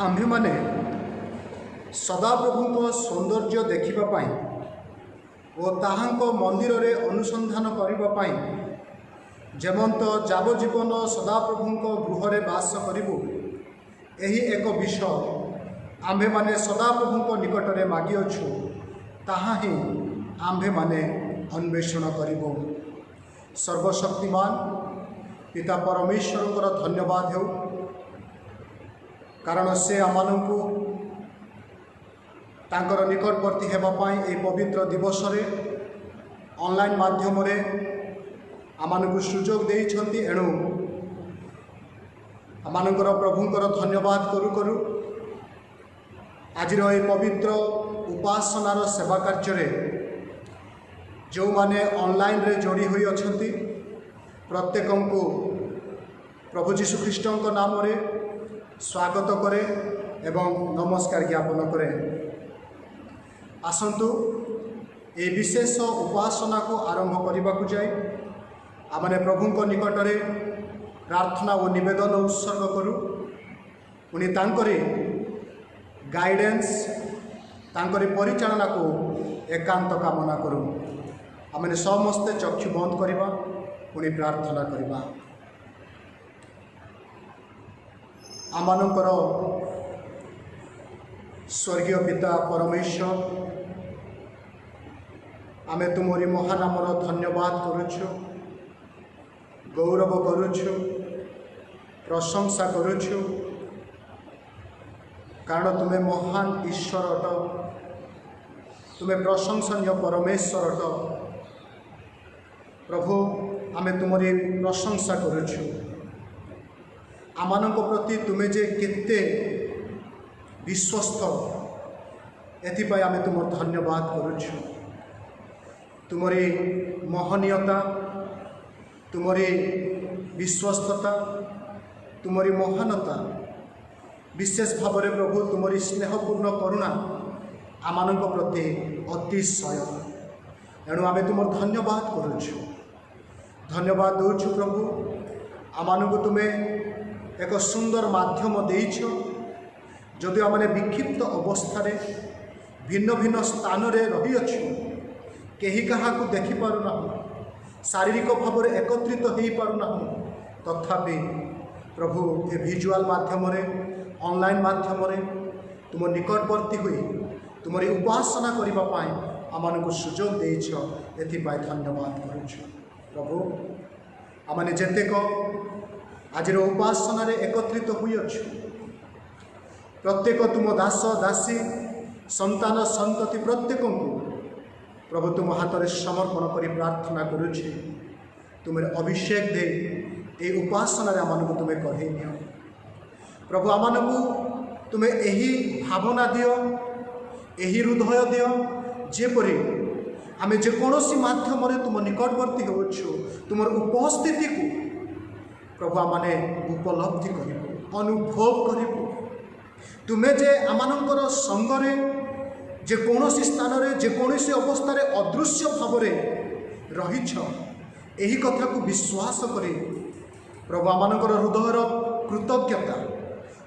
आम्भेमाने सदाप्रभुଙ୍କ सौंदर्य देखिबा ओ ताहांको मंदिर रे अनुसंधान करने जेमंत जावजीवन सदाप्रभुଙ୍କ गृहरे बास करिबु एही एक विषय आम्भेमाने सदाप्रभुଙ୍କ निकटरे मागिअछु ताहा ही आम्भेमाने अन्वेषण करिबु। सर्वशक्तिमान पिता परमेश्वर धन्यवाद हो कारण से आमानंकु तांकर निकटवर्ती हेबापाई ए पवित्र दिवस रे ऑनलाइन माध्यम रे आमानंकु सुजोग देइछंती। एणु आमानंकर प्रभुंकर धन्यवाद करू करू आजिर ए पवित्र उपासनार सेवा कार्य रे जो माने ऑनलाइन रे जोड़ी हुई अछंती प्रत्येकंकु प्रभु जीशु ख्रीष्टंक नाम रे स्वागत करे एवं नमस्कार ज्ञापन करे। आसंतु ए विशेष उपासना को आरंभ करने को जाए आमने प्रभुंक निकटरे प्रार्थना और निवेदन उत्सर्ग करूँ पुणी तांकरे गाइडेंस तांकरे परिचालना को एकांत कामना करूँ। आमने समस्ते चक्षु बंद करवा पुणी प्रार्थना करवा। आमानंकर स्वर्गीय पिता परमेश्वर आमे तुमरी महानामर धन्यवाद करुछु, गौरव करुछु, प्रशंसा करुछु कारण तुम्हें महान ईश्वर अट, तुम्हें प्रशंसनीय परमेश्वर अट। प्रभु आमे तुमरी प्रशंसा करुछु आमानंक प्रति तुम्हें जे केते विश्वस्त एथिपाई आमे तुम धन्यवाद करुछु। तुमरी महनीयता, तुमरी विश्वस्तता, तुमरी महानता विशेष भाव में प्रभु तुमरी स्नेहपूर्ण करुणा आमानंक प्रति अतिशय। एणु आमे तुम धन्यवाद करुछु, धन्यवाद दौछु प्रभु आमानंक तुम्हें एक सुंदर माध्यम देइछ जदि आमने विक्षिप्त अवस्था भिन्न भिन्न स्थान रे रही अच्छु केही कहा को देखि पारुना शारीरिक भाव में एकत्रित हो पारुना तथापि प्रभु ए विजुअल माध्यम रे ऑनलाइन माध्यम रे तुम निकटवर्ती हुई तुमरी उपासना करबा पाई आमानकु सुजोग देइछ एथिपाई धन्यवाद करूछु। प्रभु आमने जेतेक आज उपासना रे एकत्रित हुई अच्छु प्रत्येक तुम दास दासी संतान संतति प्रत्येक प्रभु तुम हाथ में समर्पण कर प्रार्थना करुछि तुम्हें अभिषेक दे ये उपासना रे आमानकु तुम्हें कढ़े नियो। प्रभु आमानकु तुम्हें यही भावना दियो, यही हृदय दियो जेपरी आमे जेकोसी माध्यम तुम निकटवर्ती होछु तुम उपस्थिति को प्रभु आमाने उपलब्धि करिबो, अनुभव करिबो। तुम्हें जे आमानंकर संगरे जेकोसी स्थान रे जेकोसी अवस्था रे अदृश्य भाव में रहिछ एही कथा को विश्वास करी प्रभु आमानंकर हृदयर कृतज्ञता,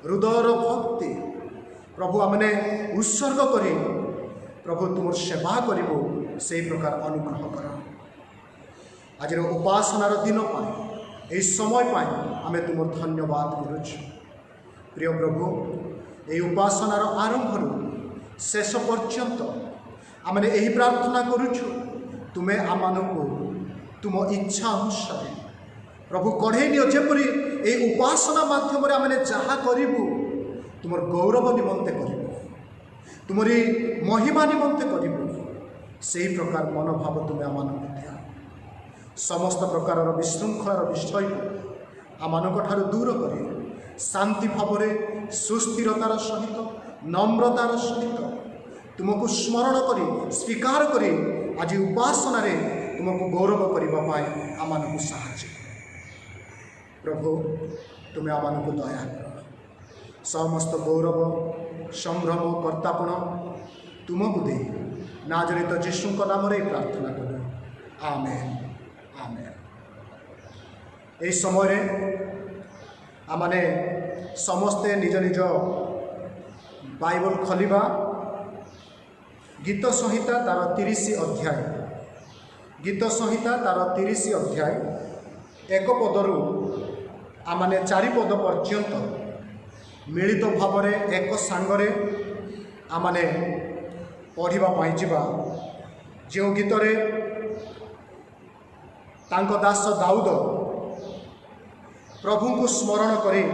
हृदयर भक्ति प्रभु आमने उत्सर्ग करी प्रभु तुम सेवा करिबो से प्रकार अनुग्रह कर। आज उपासनार दिन पाए समय पाए आमे तुम धन्यवाद करुछु। प्रिय प्रभु ये उपासनार आरंभ शेष पर्यंत आमने यही प्रार्थना करुछु तुम्हें आमानकु तुम इच्छा अनुसार प्रभु कढ़े नियो जेपरी ये उपासना माध्यम आमने जहाँ करिबु तुम गौरव निमंते करिबु, तुमरी महिमा निमंते करिबु से प्रकार मनोभाव तुम्हें आमानकु दिया। समस्त प्रकार विशृंखलार विषय आमानक ठारू दूर करी शांति भाव में सुस्थिरतार सहित नम्रतार सहित तुमको स्मरण करी स्वीकार करी आज उपासना रे तुमको गौरव करने आमानकु साहाय्य। प्रभु तुम्हें आमानकु दया कर समस्त गौरव संभ्रम कर्तापण तुमको दे नाजरित जीशुଙ୍କ नामरे प्रार्थना करूँ, आमेन आमेन। यही समय आमने समस्ते निज निज बाइबल खोलिबा गीत संहिता तार 30 अध्याय गीत संहिता तार 30 अध्याय 1 पदरू आमाने 4 पद पर्यंत मिलित भाव एक सांगरे आमाने पढ़िबा पाई जिबा। जो गीतरे तांको दास दाऊद प्रभु को स्मरण करी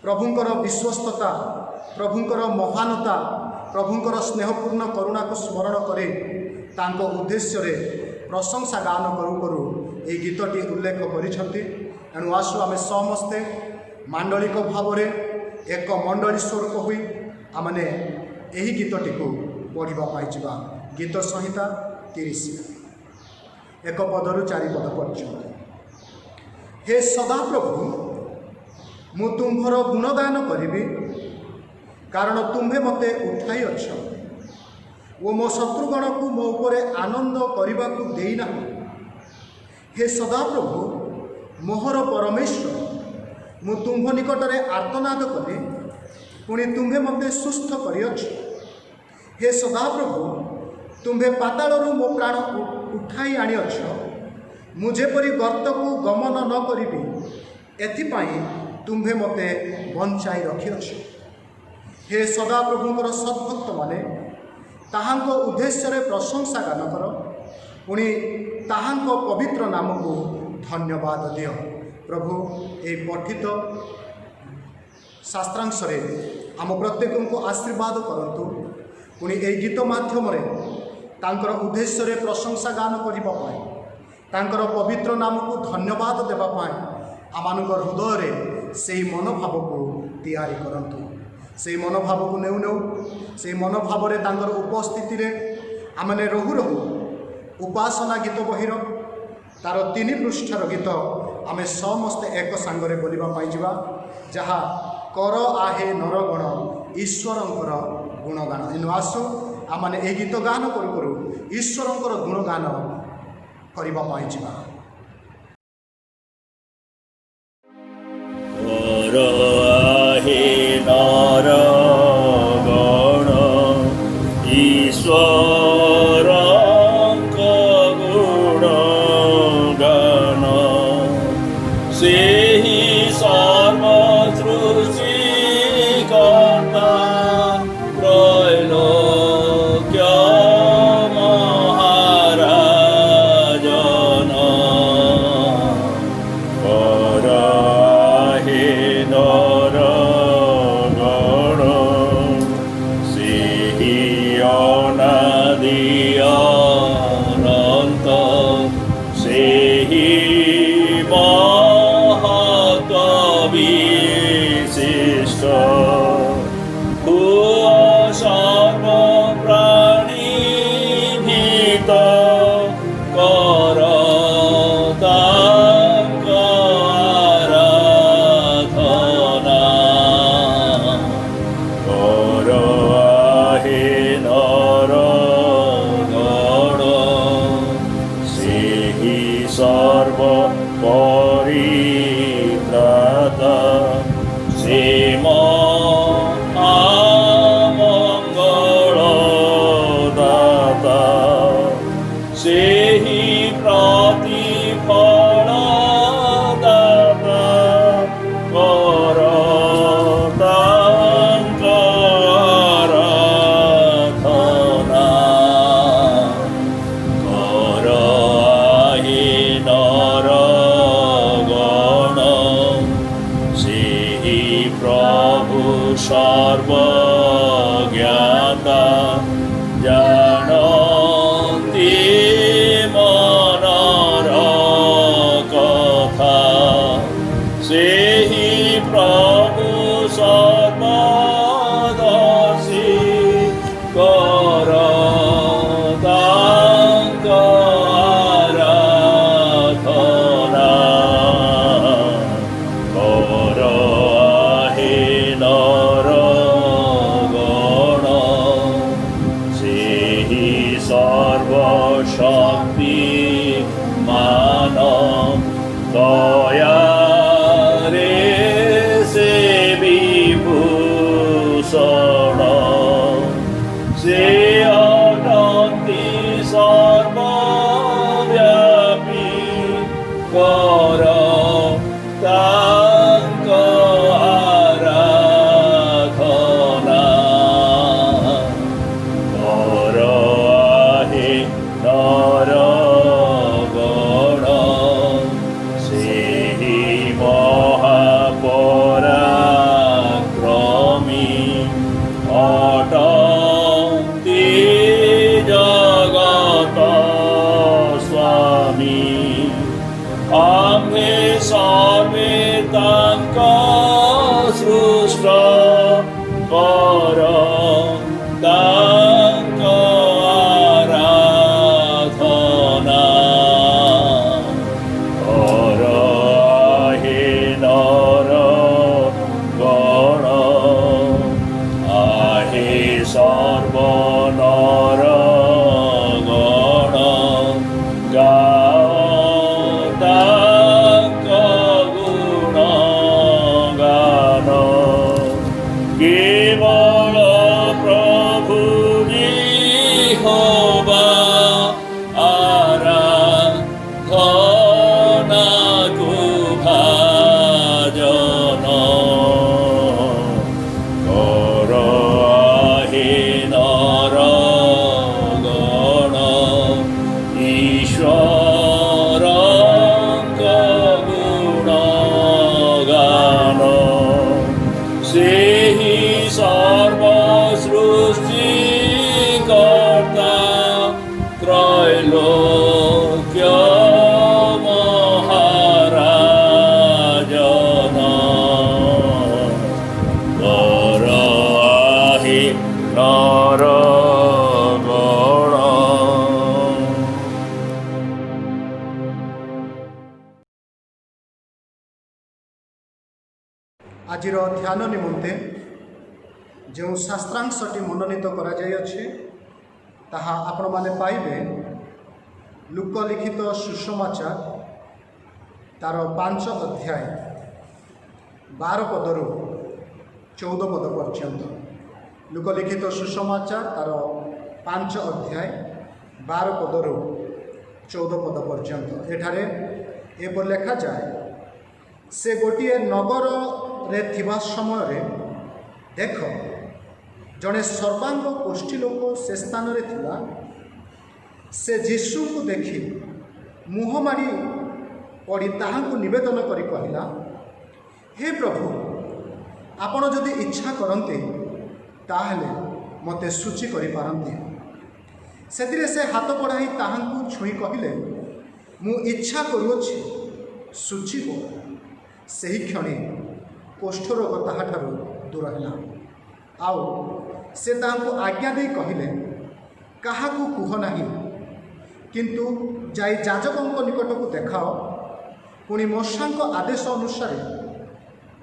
प्रभुंकर विश्वस्तता प्रभुंकर महानता प्रभुंकर स्नेहपूर्ण करुणा को स्मरण करे तांको उद्देश्य रे प्रशंसा गान करू करू ए गीतटी उल्लेख करिसंती। एणु आसु आमे समस्ते मांडलिक भाव एक मंडली स्वरूप हुई आमने एही गीतटी को पढ़िबा पाई जिबा। गीत संहिता 30 1 पदरू 4 पद पर्यंत। हे सदाप्रभु मु तुम्भर गुणगान करी कारण तुम्हें मते उठाई अछ वो मो शत्रुगण को मो उपरे आनंद करने को देना। हे सदाप्रभु मोहर परमेश्वर मु तुम्भ निकटरे आर्तनाद कले पुणी तुम्हें मते सुस्थ करिअछ। हे सदाप्रभु तुम्हें पातालरू मो प्राण उठाई आनिअछ मुझेपरी गर्त को गमन न करी एथिपाई तुम्हें मते बंचाई रखिअछ। हे सदाप्रभुंकर सद्भक्त माने ताहांको उद्देश्य रे प्रशंसा गान कर पुणी ताहांको पवित्र नाम को धन्यवाद दियो। प्रभु ए पठित शास्त्रांश रे आम प्रत्येक को आशीर्वाद करंतु पुणी ए गीत माध्यम रे तांकर उद्देश्य रे प्रशंसा गान करिबा पाए तांकर पवित्र नाम को धन्यवाद देबा पाए आमानकर हृदय रे सेही मनोभाव को तैयारी करंतु। से मनोभाव को नेउ नेउ से मनोभाव रे तांकर उपस्थिति रे आमने रहु रहु उपासना गीत बहिर तार 3 पृष्ठार गीत आमे समस्त एक सांगरे बोलिबा पाई जिबा जहा कर आहे नरगण ईश्वरंकर गुणगान। एनु आसु आमने ए गीत गान करू करू ईश्वरंकर गुणगान करिबा पाई जिबा। दया रे से विभूषण कर तांक आराधना कर आहे नर गण सेहि महापराक्रमी अटन्ति जगत स्वामी आम्हे सर्वे तांक सृष्ट कर तांक आराधना कर आहे नर गण आहे सर्वनर गण तांक गुणगान केवल प्रभु यहोवा आराधना को भाजन कर आहे नर गण ईश्वर गुणगान सेहि सर्वसृष्टिकर्ता त्रैलोक्य महाराजन कर आहे नर गण। आजिर ध्यान निमंते जो शास्त्रांशटी मनोनीत कराଯାଇଛି ताहा आपण माने पाइबे लुक लिखित सुसमाचार तार 5 अध्याय 12 पदरु 14 पद पर्यंत। लुक लिखित सुसमाचार तार 5 अध्याय 12 पदरु 14 पद पर्यंत। एठारे एपर लेखा जाए से गोटे नगर रे थिबा समय रे देख जड़े सर्वांग गोष्ठी लोक से स्थान रे थिला से जीशु को देखी मुह मारी पड़ी ताहांकु निवेदन करी कहला हे प्रभु आपण जदि इच्छा करते ताहले मते सूची करि पारंती। सेदिरे से हाथ बढ़ाई ताहांकु छुई कहले मु इच्छा करूछि सूची हो। सही क्षणी कोष्ठरोग ताहाठारु दूर है आउ से ताहांकु आज्ञा दे कहले काहाकु कुह नाही किंतु जाई याजकंक निकटकु देखाओ पुणी मशांक आदेश अनुसार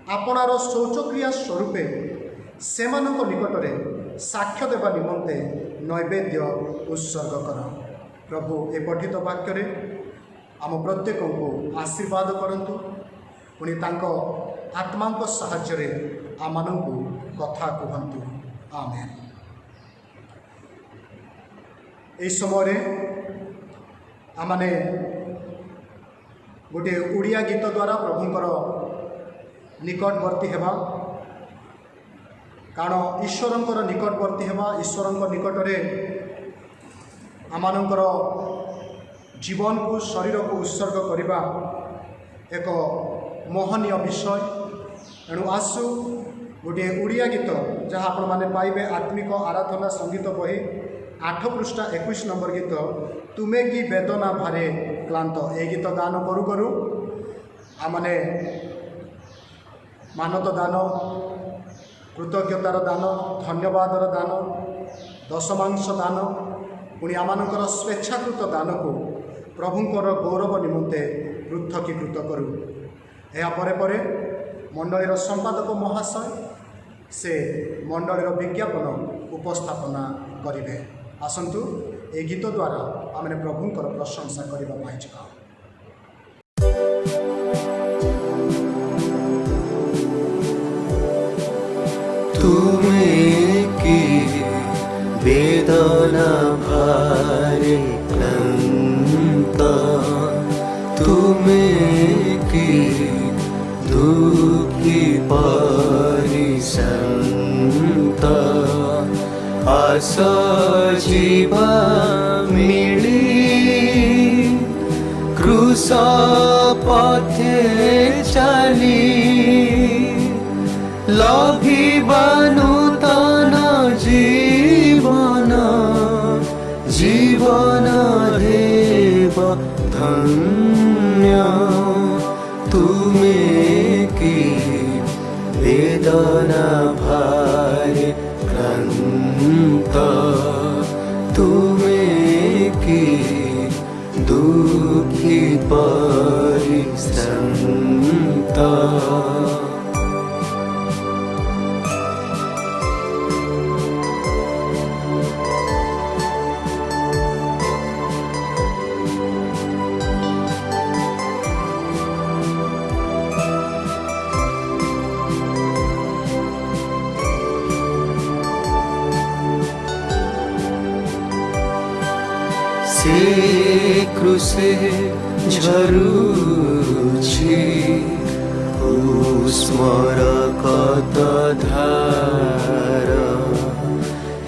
आपणार शौचक्रिया स्वरूपे सेमानक निकटरे साक्ष्य देवा निमंते नैवेद्य उत्सर्ग कर। प्रभु ए पठित वाक्य आम प्रत्येक को आशीर्वाद करंतु पुणी तांको आत्मांक साहाय्य आमानंकु कथा कहंतु आमेन। ए समय आमाने गोटे उड़िया गीत द्वारा प्रभुंकर निकटवर्ती हेबा कारण ईश्वरंकर निकटवर्ती हेबा ईश्वरंक निकटरे आमानंकर जीवन को शरीर को उत्सर्ग करवा एक मोहनीय विषय। एणु आसु गोटे उड़िया गीत जहाँ आपण मैंने पाइबे आत्मिक आराधना संगीत बही 8 पृष्ठा 21 नंबर गीत तुमे की वेदना भारे क्लांत। ए गीत गान करू करू आमने मानद दान कृतज्ञतार दान धन्यवादर दान दशमांश दान पुणी आमानकर स्वेच्छाकृत दान को प्रभुंकर गौरव निमंते पृथकीकृत करूँ। या परे परे मंडलीर संपादक महाशय से मंडलीर विज्ञापन उपस्थापना करेंगे। आसतु ए गीत द्वारा आम प्रभुंकर प्रशंसा करने चाहूँ। तुम्हें की वेदना भारे क्लांत तुम तुमे की दुखी परिसंत आस जीवा मिली क्रूस पथे चली लभिबा नूतन जीवन जीवन देव धन्य तुमे की वेदना भारे क्रांत तुमे की दुखी परिश्रांत से क्रूसे झरुछि उस्मर कत धार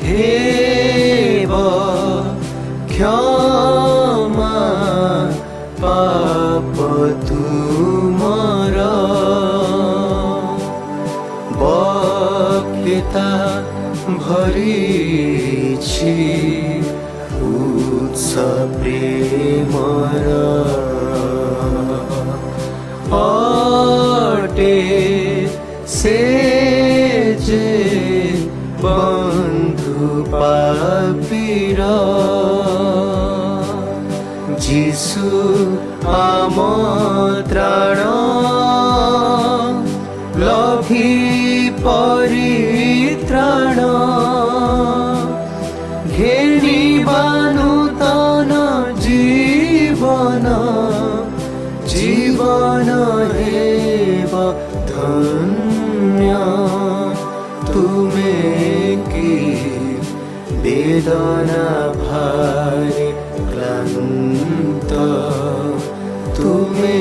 हेब क्षमा पाप तुमर बक्यता भरिछि प्रेमर अटे से जे बंधु पापीर जीशु आमंत्रण लभि परित्राण घेनिबा नूतन जीवन जीवन हेब धन्य तुमे की वेदना भारे क्लांत तुमे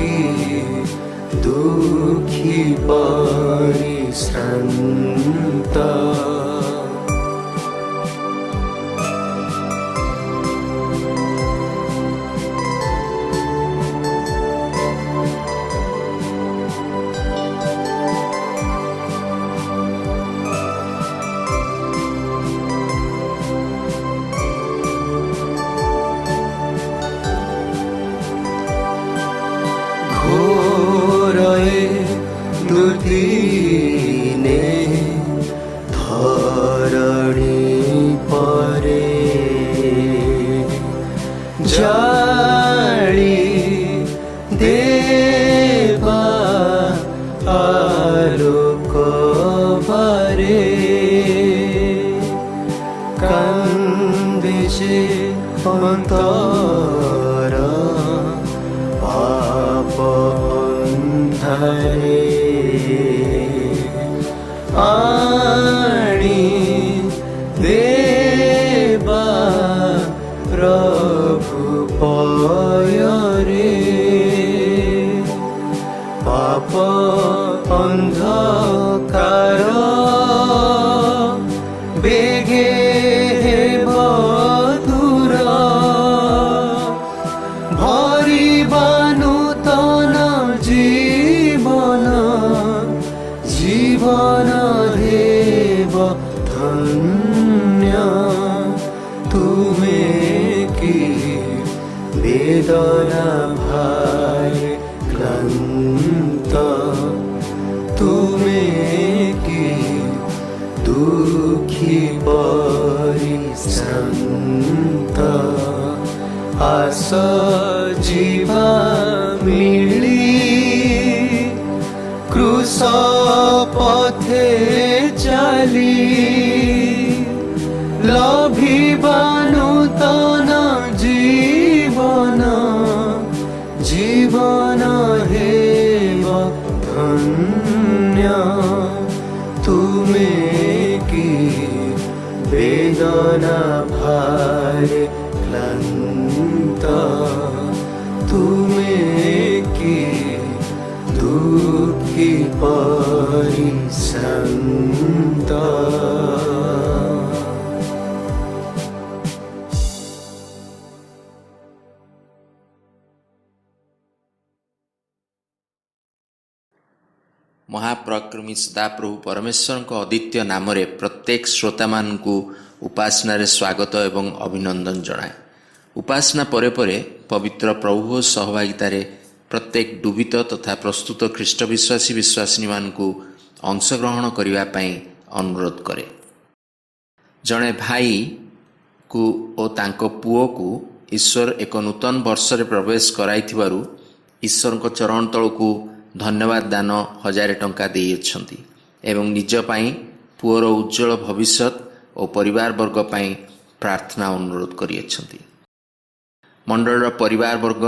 की दुखी परिश्रांत दुर्दिने धरणी परे जाली देवा आलोक बारे कांदे जे अंतर पाप अंधारे आणी देवा प्रभु पयरे पाप अंधकार बेगे हेब दूर भरिबा नूतन जीवन जीवन देव धन्य तुमे की वेदना भारे क्लांत तुमे की दुखी परिश्रांत आस जीवा मिली क्रूस पथे चली लभिबा नूतन जीवन जीवन हेब धन्य तुमे की वेदना भारे क्लांत तुमे महापराक्रमी सदाप्रभु परमेश्वर अद्वितीय नाम प्रत्येक श्रोता मानू उपासना स्वागत एवं अभिनंदन जनाए। उपासना परे परे पवित्र प्रभु सहभागितार प्रत्येक डुबित तथा प्रस्तुत ख्रीष्ट विश्वासी विश्वासिनी मानू अंशग्रहण करने अनुरोध करे। जड़े भाई को और तांको पुओ को ईश्वर एक नूतन वर्ष रे प्रवेश कराइथिबारु ईश्वर को चरण तल को धन्यवाद दान 1000 टंका देइछंती एवं निज पाई पुओर उज्जवल भविष्यत और परिवार वर्ग पाई प्रार्थना अनुरोध करियछंती। मंडल परिवार वर्ग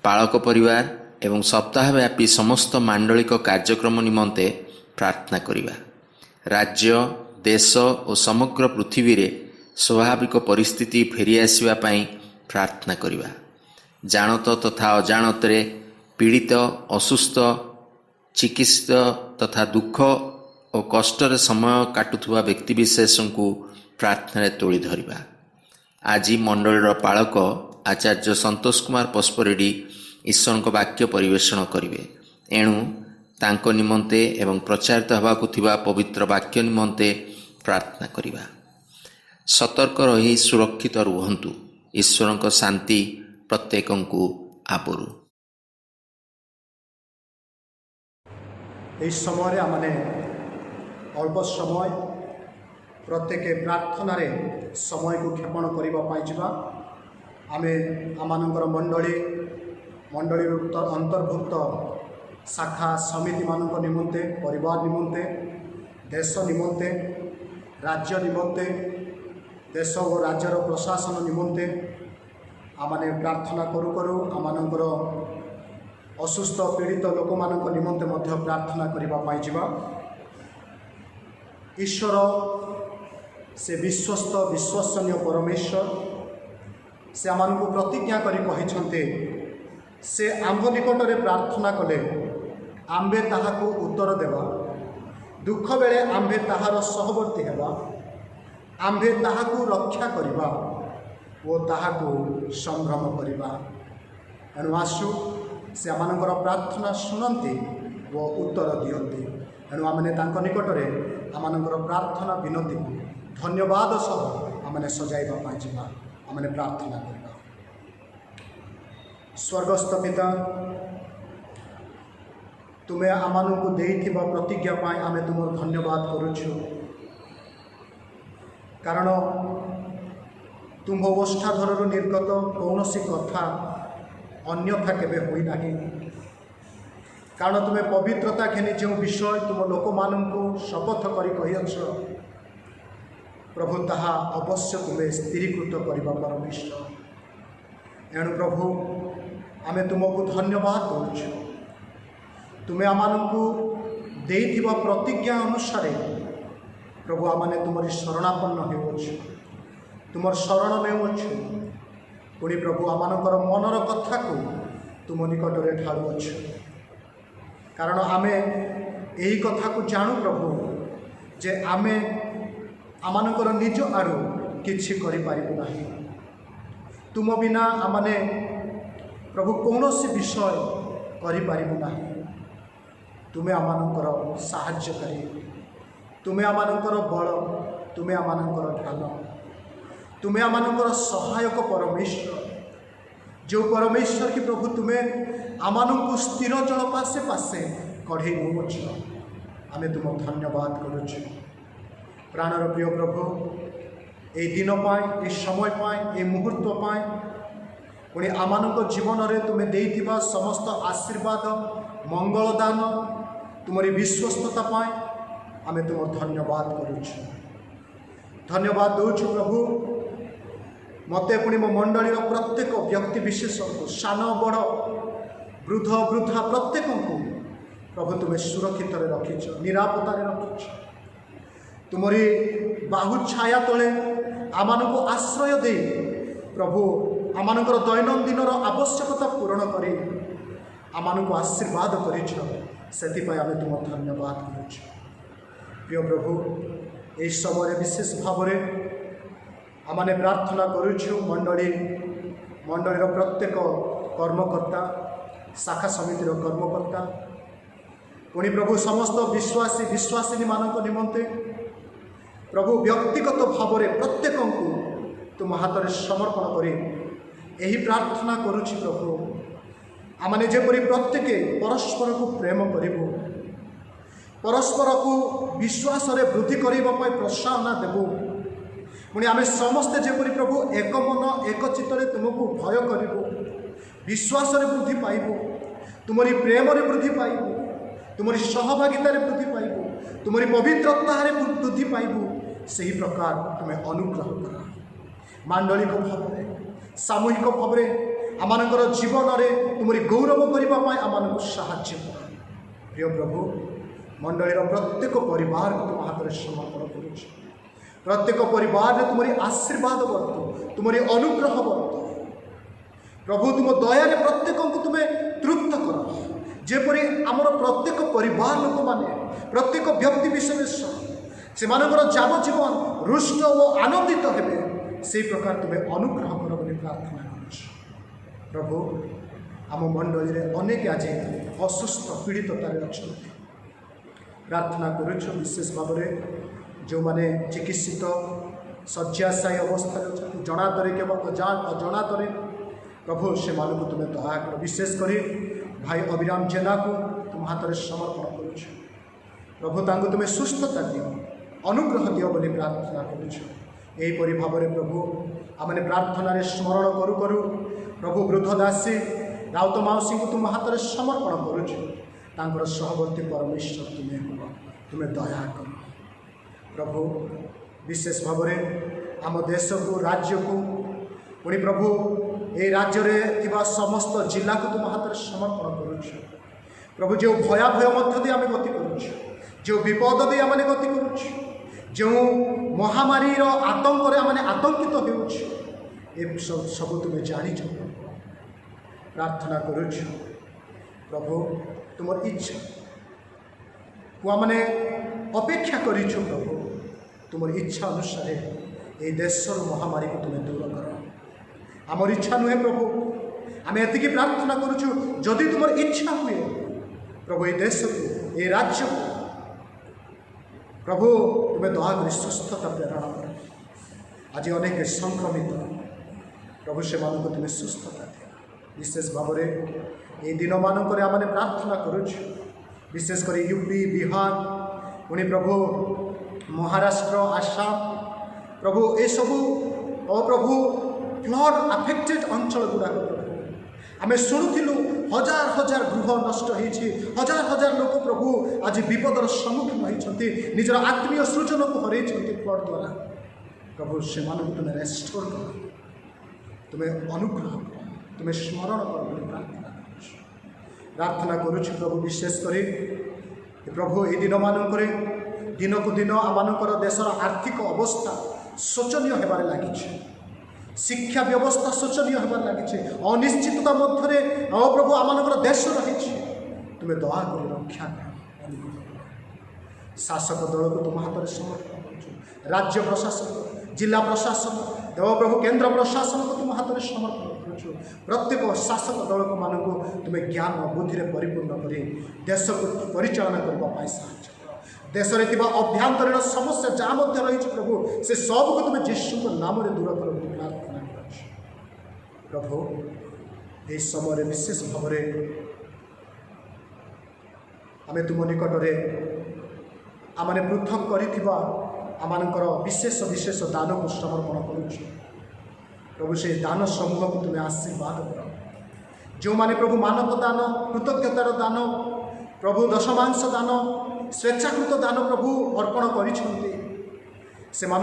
पालक परिवार एवं सप्ताहव्यापी समस्त मांडलिक कार्यक्रम निमंते प्रार्थना करिबा। राज्य देश और समग्र पृथ्वी रे स्वाभाविक परिस्थिति फेरी आसिबा पाई प्रार्थना करिबा। जानत तथा अजाणत रे पीड़ित असुस्थ चिकित्सित तथा दुख और कष्ट रे समय काटुथुवा व्यक्तिविशेष को प्रार्थना तोली धरिबा। आज मंडल पालक आचार्य संतोष कुमार पस्परेड्डी ईश्वर को वाक्य परिवेषण करिवे। एणु तांको निमंते एवं प्रचारित होबाकु थिबा पवित्र वाक्य निमंते प्रार्थना करिबा। सतर्क रही सुरक्षित रुहंतु। ईश्वर को शांति प्रत्येक को आबरू। इस समय आमने अल्प समय प्रत्येक प्रार्थना रे समय को क्षेपण करने जावा। आमे आमानंकर मंडली अंतर्भुक्त शाखा समिति मानक निमंते परिवार निमंते देश निमंते राज्य निमंते देश और राज्यर प्रशासन निमंते आमाने प्रार्थना करू करू आमानंकर असुस्थ पीड़ित लोक मानक निमंते मध्य प्रार्थना करने जावा। ईश्वर से विश्वस्त विश्वसनीय परमेश्वर से आमानकु प्रतिज्ञा करी कहिछन्ते से आम्भ निकट में प्रार्थना कले आम्भे ताहाकु उत्तर देवा। दुख बेले आम्भे ताहार सहवर्ती हेबा। आम्भे ताहाकु रक्षा करिबा ओ ताहाकु संभ्रम करिबा। एणु आसु से आमानकर प्रार्थना शुणती व उत्तर दियंती। एणु आमने तांको निकटरे आमानकर प्रार्थना विनती धन्यवाद सह आमने सजाइबा पाई जिबा। आमने प्रार्थना करिबा। स्वर्गस्थ पिता तुमे आमानकु देइथिबा प्रतिज्ञा पाई आमे तुमर धन्यवाद करूछु। कारण तुम ओष्ठाधर निर्गत कौनसी कथा अन्यथा केबे होई नाही। कारण तुमे पवित्रता घेनी जो विषय तुम लोक मानकु शपथ करी कहियछ प्रभु ताहा अवश्य तुमे स्थिरीकृत करिबा परमेश्वर। एणु प्रभु आमे तुमको धन्यवाद करूछु। तुमे आमानकु देइथिबा प्रतिज्ञा अनुसार प्रभु आमाने तुमरी शरणापन्न हेउछु तुमर शरण नेउछु। पुणी प्रभु आमानकर मनर कथा को तुम निकटरे ठारुअछु। कारण आमे एही कथा को जानू प्रभु जे आमे आमानकर निज आरु किछि करि पारिबु नाही। तुम बिना आमाने प्रभु कौनसी विषय करि पारिबु नाही। तुमे आमानकर साहाय्यकारी तुमे आमानकर बल तुमे आमानकर ढाल तुमे आमानकर सहायक परमेश्वर। जो परमेश्वर की प्रभु तुमे आमानकु स्थिर जल पासे पासे कढ़े नौछ। आमे तुम धन्यवाद करुछु। प्राणर प्रिय प्रभु ए दिन पाए ए समय पाए ए मुहूर्त पाए पुणी आमानक जीवन रे तुमे देइथिबा समस्त आशीर्वाद मंगल दान तुमरी विश्वस्तता पाए आमे तुम धन्यवाद करुछु। धन्यवाद दौछु प्रभु मते पुणी मो मंडली प्रत्येक व्यक्ति विशेष को सान बड़ वृद्ध वृद्धा प्रत्येक को प्रभु तुम्हें सुरक्षित रखिछ निरापत्तार रखिछ। तुमरी बाहु छाया तले आमानकु आश्रय दे प्रभु आमानकर दैनंदिन आवश्यकता पूरण करी आमानकु आशीर्वाद करिछ। सेथिपाई आमे तुम धन्यवाद करुछ। प्रिय प्रभु यही समय विशेष भाव में आमने प्रार्थना करुछु मंडलीर प्रत्येक कर्मकर्ता शाखा समितिर कर्मकर्ता पुणी प्रभु समस्त विश्वासी विश्वासिनी मानक निमंते प्रभु व्यक्तिगत भाव में प्रत्येक को तुम हाथ में समर्पण करी यही प्रार्थना करुछि प्रभु आमने जेपरी प्रत्येक परस्पर को प्रेम करूँ परस्पर को विश्वास रे वृद्धि करने प्रोत्साहन देवु पुणी आम समस्ते जेपरी प्रभु एक मन एक चित्त तुमको भय करूँ विश्वास रे वृद्धि पाइबू तुमरी प्रेम रे वृद्धि पाइबू तुमरी सहभागितार वृद्धि पाइबू तुमरी पवित्रतार वृद्धि पाइबू सही प्रकार तुम्हें अनुग्रह कर मांडलिक भाव सामूहिक भाव आमर जीवन में तुमरी गौरव करने आम साहाय्य कर प्रिय प्रभु मंडलीर प्रत्येक परिवार को तुम हाथ में समर्पण करुछ प्रत्येक परिवार में तुमरी आशीर्वाद वर्तु तुमरी अनुग्रह वर्तु प्रभु तुम दयारे प्रत्येक को तुम्हें तृप्त कर जेपरी आमर प्रत्येक परिवार लोक मैंने प्रत्येक व्यक्ति विशेष से जावजीवन रुष्ट और आनंदित हेबे से प्रकार तुम्हें अनुग्रह कर बोली प्रार्थना कर प्रभु आम मंडली रे अनेक आज असुस्थ पीड़िततार अच्छा प्रार्थना करुछ विशेष भाव में जो माने चिकित्सित शଯ୍ୟାଶାୟୀ अवस्था जनातरे केवल अजनातरे प्रभु से मानक तुम्हें दया कर विशेष कर भाई अभिराम जेना को तुम हाथ में समर्पण करुछ प्रभु तांको तुम्हें सुस्थता दियो अनुग्रह दियो बोली प्रार्थना करुछ यहीपरि भाव में प्रभु आमने प्रार्थना रे स्मरण करू करू प्रभु वृद्ध दासी राउत माउसी को तुम हाथ में समर्पण करुछ तांकर सहवर्ती परमेश्वर तुम्हें दया कर प्रभु विशेष भाव में आम देश को राज्य को पुणी प्रभु ये राज्य में समस्त जिला को तुम हाथ में समर्पण करुछ प्रभु जो भयाभय मध्य दे आम गति करुछ जो विपद दे आम गति करुछ जो महामारी आतंक आमने आतंकित हो सब तुम्हें जानी प्रार्थना करुछ प्रभु तुम इच्छा को आमने अपेक्षा करिछ प्रभु तुम इच्छा अनुसार ये देशर महामारी को तुम्हें दूर कर आमर इच्छा नुहे प्रभु आम एति प्रार्थना करुछु जदि तुम इच्छा हुए प्रभु ये देश को ये राज्य को प्रभु तुम्हें दयाकर सुस्थता प्रेरण कर आज अनेक संक्रमित प्रभु से मानक तुम्हें सुस्थता दिया विशेष भाव में ये दिन मानक आमने प्रार्थना करुछ विशेष कर यूपी बिहार पुणी प्रभु महाराष्ट्र आसाम प्रभु ये सबू प्रभु फ्लड अफेक्टेड अंचल गुड़ाक आम शुणुलु हजार हजार गृह नष्ट होती हजार हजार लोक प्रभु आज विपदर सम्मुखीन होती निजर आत्मीय सृजन को हर फ्लड द्वारा प्रभु से तुम्हें रेस्टोर कर तुम्हें अनुग्रह कर तुम्हें स्मरण कर प्रार्थना करुछ प्रभु विशेष कर प्रभु ये दिन मानक दिन को दिन आमर देशर आर्थिक अवस्था शोचनीय होबार लगी शिक्षा व्यवस्था शोचनीय होबार लगी अनिश्चितता मध्य प्रभु आमर देश रही तुम्हें दया कर रक्षा कर शासक दल को तुम हाथ में समर्पण कर राज्य प्रशासन जिला प्रशासन देव प्रभु केन्द्र प्रशासन को तुम हाथ में समर्पण कर प्रत्येक शासक दल को मान तुम्हें ज्ञान और बुद्धि परिपूर्ण कर देश को परिचालना करने साहाय्य देश में अभ्यंतरीण समस्या जहाँ रही प्रभु से सब को तुम्हें जीशु नाम दूर कर प्रार्थना कर प्रभु ये समय विशेष भाव में आम तुम निकट में आमने पृथक कर विशेष विशेष दान को समर्पण करुछ प्रभु से दान समूह को तुम्हें आशीर्वाद कर जो माने प्रभु मानव दान कृतज्ञतार दान प्रभु दशमांश दान स्वेच्छाकृत दान प्रभु अर्पण कर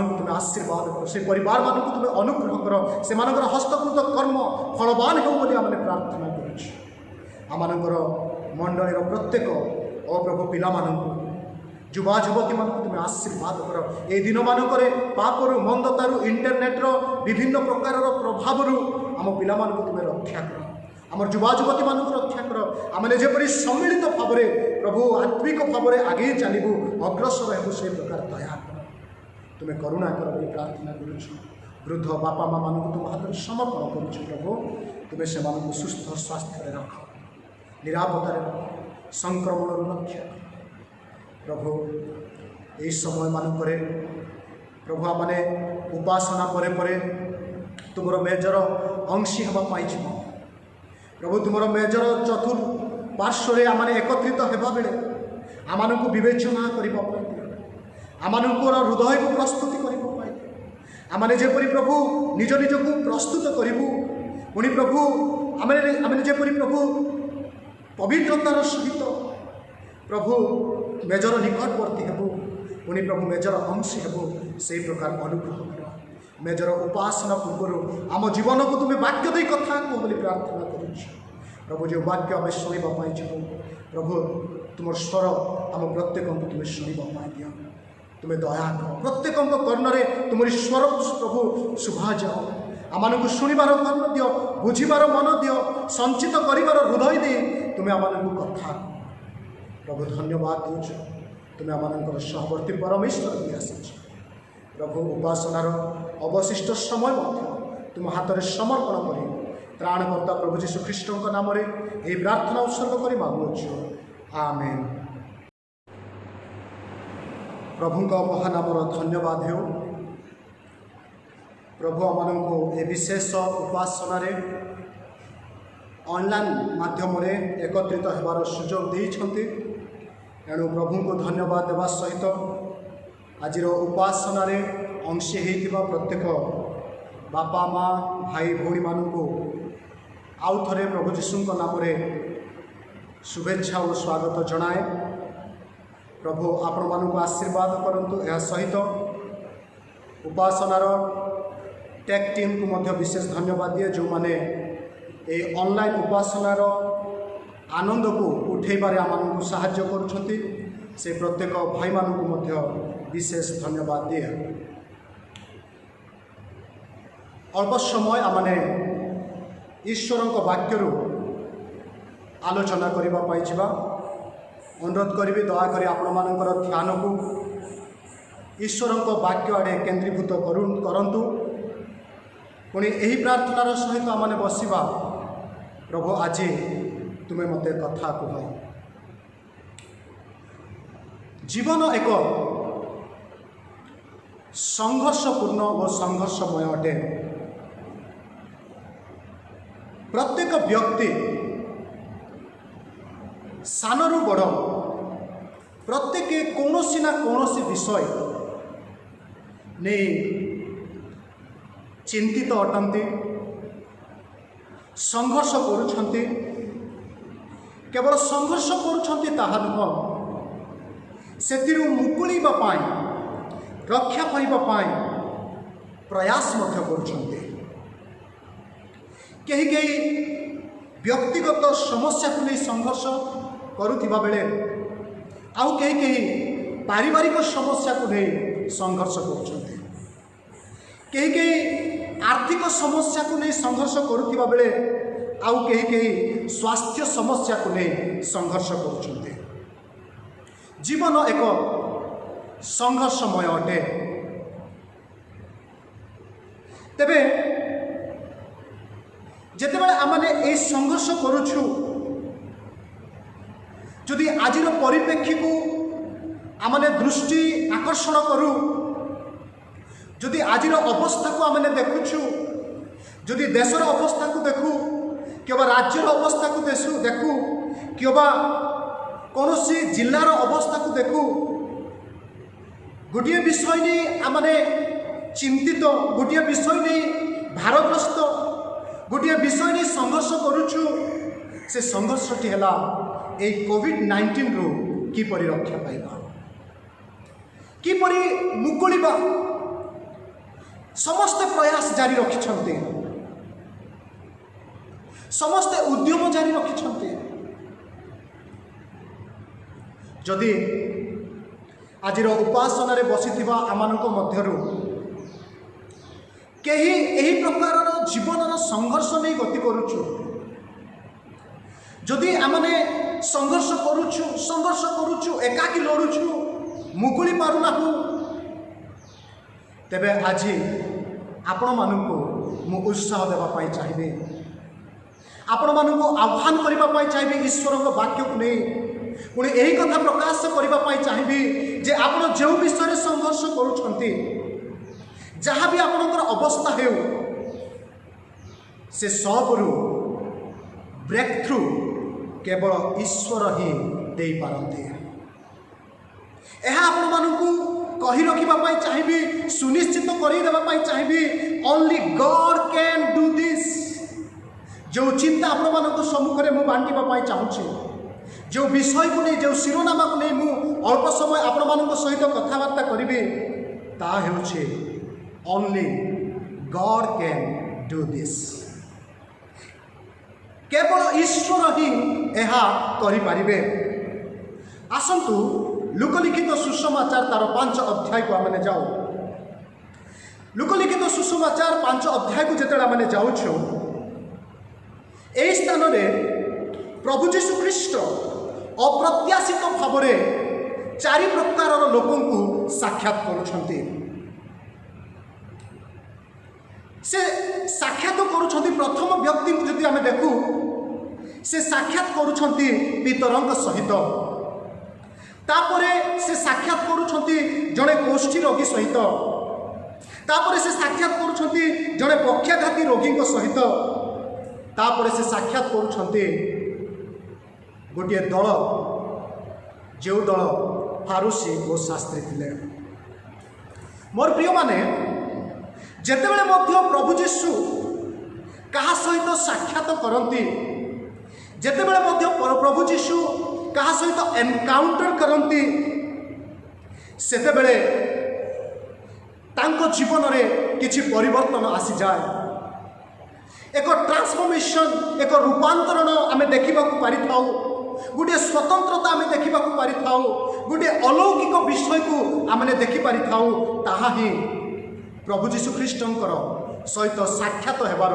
तुम्हें आशीर्वाद कर से परिवार मान तुम्हें अनुग्रह कर से हस्तकृत कर्म फलवान हो आमने प्रार्थना कर मंडलीर प्रत्येक प्रभु पिला युवा युवती मान तुम्हें आशीर्वाद कर ये दिन मानक पापरू मंदतारू इंटरनेट्र विभिन्न प्रकार प्रभाव आम पिला तुम्हें रक्षा कर आमर युवा युवती मान रक्षा कर आमने जेपरी सम्मिलित भाव में प्रभु आत्मिक भाव में आगे चलू अग्रसर हो से प्रकार दया कर तुम्हें करुणा कर बोली प्रार्थना कर वृद्ध बापा माँ मान तुम हाथ में समर्पण कर प्रभु तुम्हें से सुस्थ स्वास्थ्य रख निरापत्ता रख संक्रमण रक्षा प्रभु यही समय मानक प्रभु आमने उपासना परे परे तुम मेजर अंशी हाँपाई जीव प्रभु तुम मेजर चतुर् पार्श्व आमने एकत्रित होगा बेले आम को विवेचना करने आमर हृदय को प्रस्तुति करने आमने जेपरी प्रभु निज निज को प्रस्तुत करूँ पुणी प्रभु आम जेपरी प्रभु पवित्रतार सहित प्रभु मेजर निकटवर्ती हेबू पुणी प्रभु मेजर अंशी हेबू से प्रकार अनुग्रह कर मेजर उपासना पूर्व आम जीवन को तुम्हें वाक्य दे कथा कह बोली प्रार्थना करुच्छे प्रभु जो वाक्य आम शुणा जीवु प्रभु तुम स्वर आम प्रत्येक को तुम्हें शुणा दियो तुम्हें दया कर प्रत्येक कर्ण में तुम स्वर प्रभु शुभा जाओ आम को शुणवार कर्ण दियो बुझीबार मन दियो संचित कर हृदय दे तुम्हें आम कथा प्रभु धन्यवाद दूच तुम्हें आम सहवर्ती परमेश्वर भी आस प्रभु उपासनार अवशिष्ट समय तुम हाथ में समर्पण कर त्राणकर्ता प्रभु जीशु ख्रीष्ट नाम यही प्रार्थना उत्सर्ग कर मागुछु आमेन। प्रभु महानाम धन्यवाद हो प्रभु आम को ए विशेष उपासना ऑनलाइन माध्यम एकत्रित होबार सुजोग देइछन्ति एणु प्रभु को धन्यवाद देवा सहित आज उपासना अंशी होइतिबा प्रत्येक बापा माँ भाई भौणी मानू आउ थे प्रभु जीशु नाम शुभेच्छा और स्वागत जनाए प्रभु आपण मानू आशीर्वाद करंतु यह सहित उपासनार टेक टीम को मध्य विशेष धन्यवाद दिए जो माने ए ऑनलाइन उपासनार आनंद को उठेबारे आम साहाय्य करुछंती से प्रत्येक भाई मानू मध्य विशेष धन्यवाद दिए। अल्प समय आमने ईश्वर वाक्य आलोचना करने जावा अनुरोध करी दयाकोरी आपण मानकर ध्यान को ईश्वर वाक्य आड़े केन्द्रीभूत करंतु पुणी यही प्रार्थनार सहित आमने बसिबा प्रभु आज तुम्हें मते कथा कह जीवन एक संघर्षपूर्ण और संघर्षमय अटे प्रत्येक व्यक्ति सानरू बड़ प्रत्येक कौनसी ना कौनसी विषय नहीं चिंतित अटंती संघर्ष करुछंती केवल संघर्ष करुछंती ताहा नुह सेतिरु मुकुलिबा पाई रक्षा करिबा पाई प्रयास मध्य करुछंती कहीं व्यक्तिगत समस्या को नहीं संघर्ष करुथिबा बेले आउ कहीं पारिवारिक समस्या को नहीं संघर्ष करुछंती कहीं आर्थिक समस्या को नहीं संघर्ष करुथिबा बेले आउ कहीं स्वास्थ्य समस्या को नहीं संघर्ष करुछंती जीवन एक संघर्षमय अटे तेबे जेतेबेले आमने ए संघर्ष करुछु जदि आजिर परिप्रेक्षी को आमने दृष्टि आकर्षण करूँ जदि आजिर अवस्था को आमने देखुछु जदि देशर अवस्था को देखू कि राज्यर अवस्था को देखू कि कौन सी जिलार अवस्था को देखू गोटे विषय नहीं आमने चिंतित गोटे विषय नहीं भारग्रस्त गोटे विषय नहीं संघर्ष करुछु से संघर्षटी है कोविड-19 रु किपरि रक्षा पाइबा किपरि मुकुलिबा समस्त प्रयास जारी रखिछन्ते समस्त उद्यम जारी रखिछन्ते जदि आजिर उपासना रे बसिथिबा आमानक मध्यरु केही एही प्रकारर जीवनर संघर्ष नहीं गति करुछु जदि आमने संघर्ष करुछु एकाकी लड़ुछु मुकुली पारुना तेबे आज आपण मानू मु उत्साह देवा चाहिए आपण मानक आह्वान करने चाहिए ईश्वर वाक्य को नहीं पुणी यही कथा प्रकाश करने चाहिए जे आप जो विषय संघर्ष करुँच जहाँ भी आपणकर अवस्था हो से सबरू ब्रेक थ्रू केवल ईश्वर ही दे पारती। यह आपण मानू कही रखा चाहिए सुनिश्चित करदेवाई चाहिए only God can do this. जो चिंता आपण मान सम्मुख में मुझे बांटा चाहूँगी जो विषय को नहीं जो शिरोनामा को नहीं मुझे अल्प समय आपण मान सहित कथबार्ता करी ता हे only God can do this. केवल ईश्वर ही यह करें। आसतु लुकलिखित सुसमाचार तार 5 अध्याय को आम जाऊ। लुकलिखित सुसमाचार 5 अध्याय को जिते आम जाऊँ यही स्थान में प्रभु जीशु ख्रीष्ट अप्रत्याशित भाव में 4 प्रकार लोकों को साक्षात करुछंती। से साक्षात करुछंती प्रथम व्यक्ति को जदि आम देखू से साक्षात करुछंती पितरंक सहित। तापरे से साक्षात करुछंती जड़े कोष्ठी रोगी सहित। तापरे से साक्षात करुछंती जड़े पक्षाघाती रोगी सहित। तापरे से साक्षात करुछंती गोटे दल जो दल फारूसी और शास्त्री थिले। मोर प्रिय माने जेतेबेले मध्य प्रभु जीशु कहा सहित साक्षात करती जेतेबेले मध्य प्रभु जीशु कहा सहित एनकाउंटर करती सेतेबेले तांको जीवन में किछि परिवर्तन आसी जाए। एक ट्रांसफॉर्मेशन एक रूपांतरण आम देखा पारि थाउ गोटे स्वतंत्रता आम देखा पारि थाउ गोटे अलौकिक विषय को आम देखि पारि थाउ। ताहा ही प्रभु जीशु ख्रीष्टंकर सहित साक्षात हेबार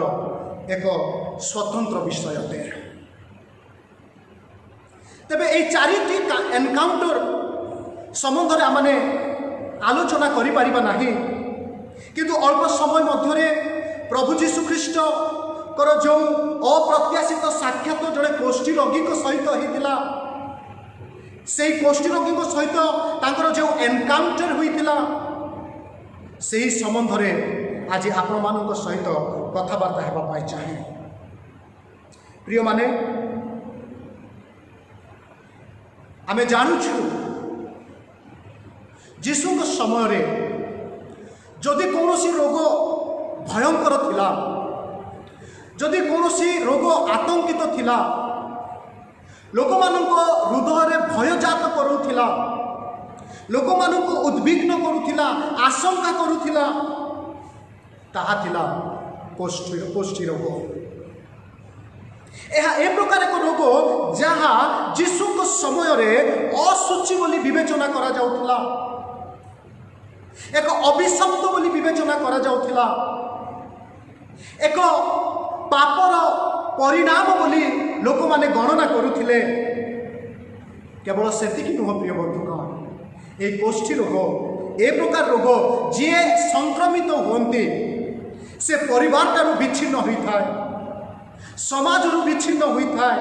एक स्वतंत्र विषय अटे। तेबे এই 4টি एनकाउंटर संबंध में आमने आलोचना करि परिबा नाही किंतु अल्प समय मध्य प्रभु जीशु ख्रीष्ट कर जो अप्रत्याशित साक्षात जड़े कोष्ठी रोगी सहित होता से कोष्ठी रोगी सहित तांकर जो एनकाउंटर होता से संबंध में आज आपण मान सहित कथबार्ता होगा चाहे। प्रिय माने आमे जानुछु जीशु समय रे जदि कौनसी रोग भयंकर थिला जदि कौनसी रोग आतंकित थिला लोक मानक हृदय भय जात करूथिला लोक मानक उद्विग्न करूथिला आशंका करूथिला ताहा थिला कोष्ठी रोग। यह ए प्रकार एक रोग जहाँ जीशु को समय रे असुचि बोली विवेचना करा जाउथिला एक अभिशप्त बोली विवेचना करा जाउथिला एक पापर परिणाम बोली लोक माने गणना करुथिले। केवल सेतिकी नुह प्रिय बंधुगण ए कोष्ठी रोग ए प्रकार रोग जी संक्रमित होती से परिवार विच्छिन्न होता है समाज विच्छिन्न होता है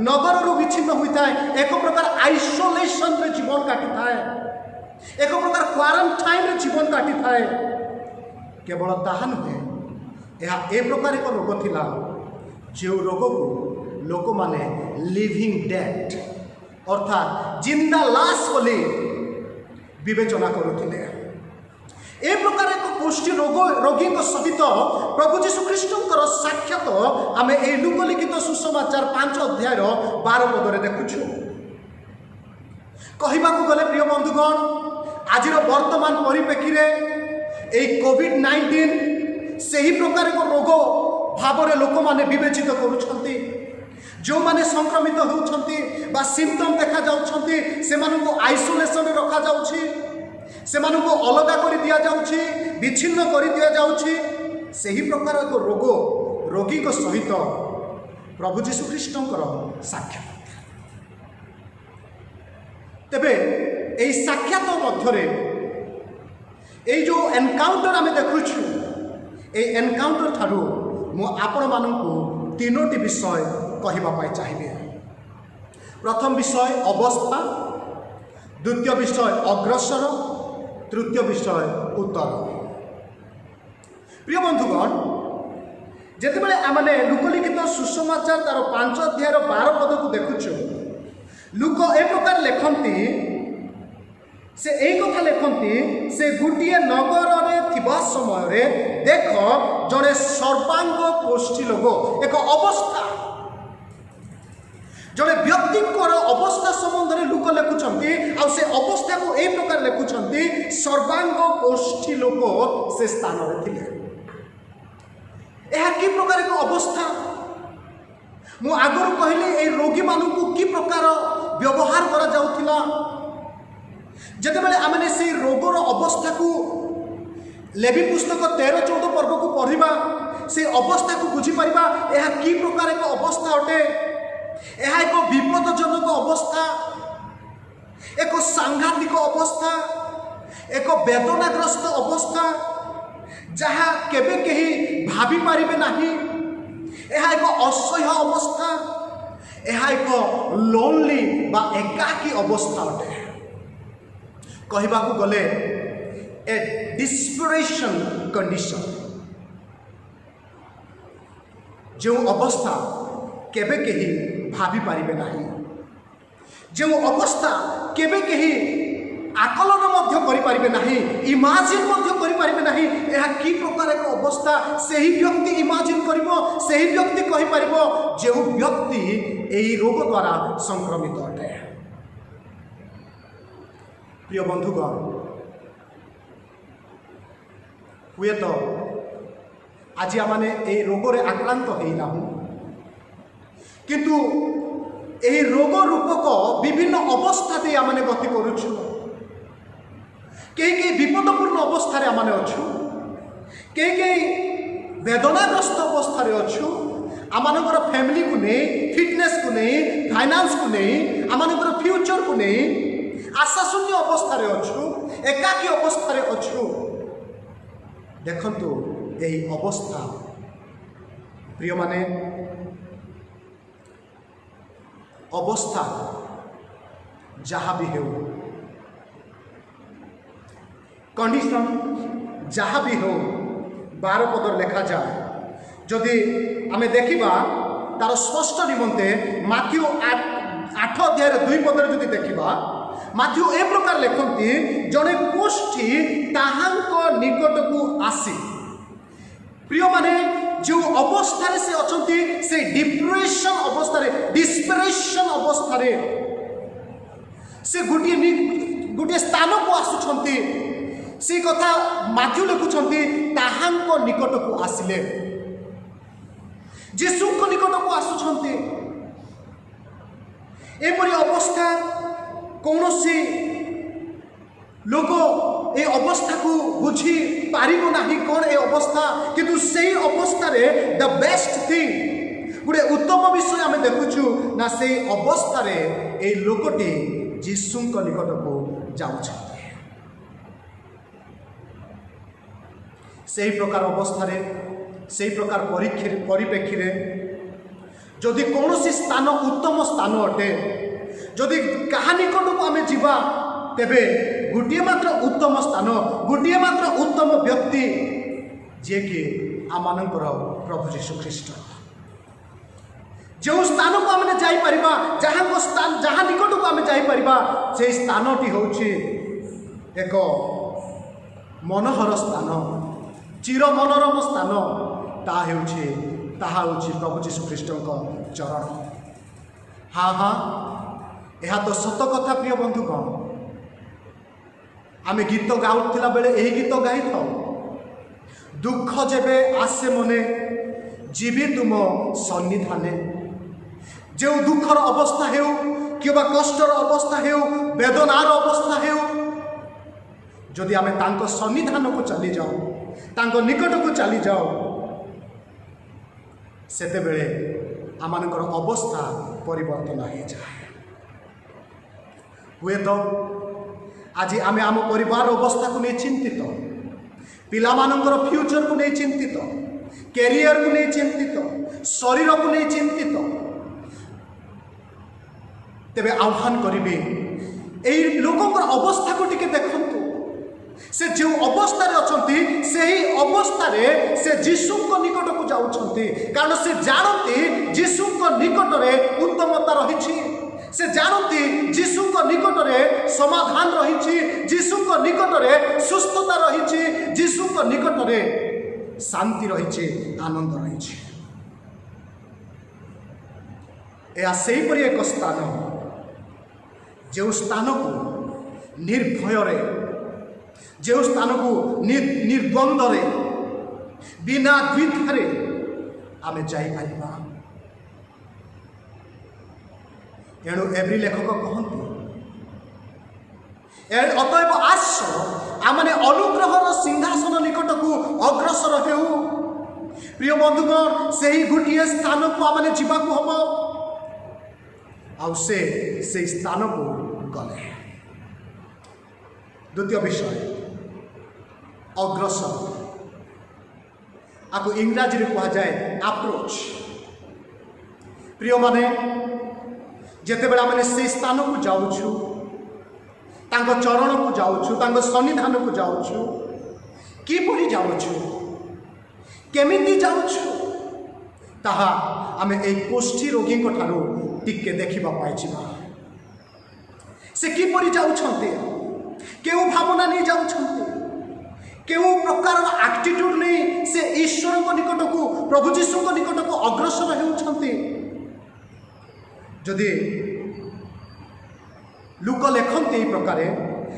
नगर विच्छिन्न होता है एक प्रकार आइसोलेशन रे जीवन काटी थाए एक प्रकार क्वारंटाइन रे जीवन काटी थाए। केवल ताहा नुहे यह ए प्रकार एक रोग थिला जो रोग को लोक माने लिविंग डेथ अर्थात जिंदा लाश बोली विवेचना करुथिले। ए प्रकार एक कोष्ठी रोगी सहित प्रभु जीशु ख्रीष्टंकर साक्षात आम ए लुकलिखित सुसमाचार 5 अध्याय 12 पदरे देखुछु। कहबाकू गले प्रिय बंधुगण आज वर्तमान परिप्रेक्षी में कोविड-19 से ही प्रकार एक रोग भाव में लोक मैंने विवेचित करुछंती जो माने संक्रमित होउछंती बा सिम्पटम देखा जाउछंती सेमानकु आइसोलेशन रखा जाउछि सेमानकु अलगा कर दिया जाउछि विच्छिन्न कर दिया जाउछि सही प्रकार एक रोग रोगी को सहित प्रभु जीशु ख्रीष्टंकर साक्षात। तेबे एई साक्षात मध्यरे एई जो एनकाउंटर आमे देखुछु ए एनकाउंटर ठारू मु आपण मानकु तीनोटी विषय कहवाई चाहिए। प्रथम विषय अवस्था, द्वितीय विषय अग्रसर, तृतीय विषय उत्तर। प्रिय बंधुगण, जितेबाला आमने लोकलिखित सुसमाचार तार 5 अध्याय 12 पद को देखुछु, लुक ए प्रकार लिखती, से यही कथा लिखती, से गोटे नगर में थिबा समय रे देख जड़े सर्वांग कोष्ठी लोक एक अवस्था, जड़े व्यक्ति अवस्था संबंध में लोक लिखुंट आ से अवस्था को यही प्रकार लिखुंट सर्वांग कोष्ठी लोक से स्थान में थिले। यह कि प्रकार एक अवस्था मु आगुरी कहली, ए रोगी मानू कि प्रकार व्यवहार करा जाउथिला। जेतेबेले आमने से रोगर अवस्था को लेवी पुस्तक 13-14 पर्व को पढ़िबा, से अवस्था को बुझी परिबा यह कि प्रकार एक अवस्था अटे। यह एक विपदजनक अवस्था, एक सांघातिक अवस्था, एक वेदनाग्रस्त अवस्था जहाँ केबे कहीं भाभी पारिबे नाही। यह एक असह्य अवस्था, यह एक लोनली बा एकाकी अवस्था अटे। कहबाकू गले ए डिस्परेशन कंडीशन, जो अवस्था केबे कहीं भाभी पारिबे नाही, जो अवस्था केबे कहीं आकलन मध्य करि पारिबे नाही, इमाजिन मध्य करि पारिबे नाही। यह कि प्रकार एक अवस्था, सही व्यक्ति इमाजिन करिवो, सही व्यक्ति कहि पारिबो जो व्यक्ति एही रोग द्वारा संक्रमित अटे। प्रिय बंधुगण, हुए तो आज आमने ए रोग रे आक्रांत होइना, किंतु एही रोग रूपक विभिन्न अवस्था दे आमने गति करूछु। कई विपदपूर्ण अवस्था रे आमने अच्छु, कई वेदनाग्रस्त अवस्था रे अच्छु। आमनकर फैमिली को नहीं, फिटनेस को नहीं, फाइनेंस को नहीं, आमनकर फ्यूचर को नहीं, आशाशून्य अवस्था रे अच्छु, एकाकी अवस्था रे अच्छु। देखंतु यही अवस्था प्रिय माने, अवस्था जहाँ भी हो, कंडीशन जहाँ भी हो, 12 पदर लिखा जाए। जदि आमे देखिबा तार स्पष्ट निमंते माथ्यू 8 अध्याय 2 पदर जदि देखिबा, माथ्यू ए प्रकार लिखती, जड़े कोष्ठी ताहांको निकट को आसी। प्रिय माने, जो अवस्था से अछंती, से डिप्रेशन अवस्था रे, डिस्परेशन अवस्था रे से गोटे स्थान को आसुछंती। से कथा माथ्यू लिखुछंती, ताहांको निकट को आसिले, यीशु को निकट को आसुछंती। एपरी अवस्था कौन सी लोक ए अवस्था को बुझी पारिबो नाही, कौन ए अवस्था, किंतु सेही अवस्था रे द बेस्ट थिंग गोटे उत्तम विषय आमे देखुछु ना, से अवस्था रे ए लोकटी यीशु को निकट को जाउछ। से प्रकार अवस्था रे, से प्रकार परिप्रेक्षी रे जदि कौन सी स्थान उत्तम स्थान अटे, जदि कहा निकट को आमे जीवा, तेबे गोटे मात्र उत्तम स्थान, गोटे मात्र उत्तम व्यक्ति जे कि आमनकर प्रभु यीशु ख्रीष्ट। जो स्थान को आमे जाई परिबा, जहाँ को स्थान, जहाँ निकट को आमे जाई परिबा, से स्थानटी होछि एक मनोहर स्थान, चिर मनोरम स्थान। ताहा होछि प्रभु यीशु ख्रीष्टଙ୍କ चरण। हाँ हाँ, यह तो सत कथा प्रिय बंधुगण। आमे गीत गाउथिला बेले एही गीत गाई थाउ, दुख जेबे आसे मने जीवी तुम सन्निधाने। जो दुखर अवस्था हेउ, किबा कष्टर अवस्था हेउ, वेदनार अवस्था हेउ, जदि आमे तांको सन्निधान को चली जाओ, तांको निकट को चली जाओ, सेते बेले आमानकर अवस्था परिवर्तन हो जाए। हुए तो आज आमे आम परिवार अवस्था को नहीं चिंतित, पिलामानंकर फ्यूचर को नहीं चिंतित, कैरियर को नहीं चिंतित, शरीर को नहीं चिंतित, तेबे आह्वान करिबे एई लोकंकर अवस्था को टिके देखंतु। से जो अवस्था अछंती सेही अवस्था रे से जीशुଙ୍କ निकट को जाउछंती, कारण से जानती जीशुଙ୍କ निकट रे उत्तमता रहिछि, से जानती जीशुଙ୍କ निकट रे समाधान रहिछि, जीशुଙ୍କ निकट रे सुस्थता रहिछि, जीशुଙ୍କ निकट रे शांति रहिछि, आनंद रहिछि। या सेही परि एक स्थान जो स्थान को निर्भय रे, जो स्थान को निर्द्वंद रे, बिना द्विधारे आमे जाई पारिबा। एणु एवरी लेखक कहते अतएव आस आमने अनुग्रहर सिंहासन निकट को अग्रसर हेउ। प्रिय बंधुगण, से ही गोटे स्थान को आमने जीवाक हम आउ से स्थान को गले। द्वितीय विषय अग्रसर, आपको इंग्राजी में कहा जाए अप्रोच। प्रिय माने जेते बेला माने से स्थान को जाउछु, तांको चरण को जाउछु, तांको सन्निधान को जाउछु, कि परि जाउछु, केमिति जाउछु, ताहा आमे ए कोष्ठी रोगी को ठारो टिके देखिबा पाइछिबा। से कि परि जाउछन्ते, केउ भावना नहीं जाउछन्ते, केउ प्रकार एटीट्यूड नहीं से ईश्वर को निकट को, प्रभु जीशु को निकट को अग्रसर हेउछन्ते। जदि लुक लेखन्ते एई प्रकारे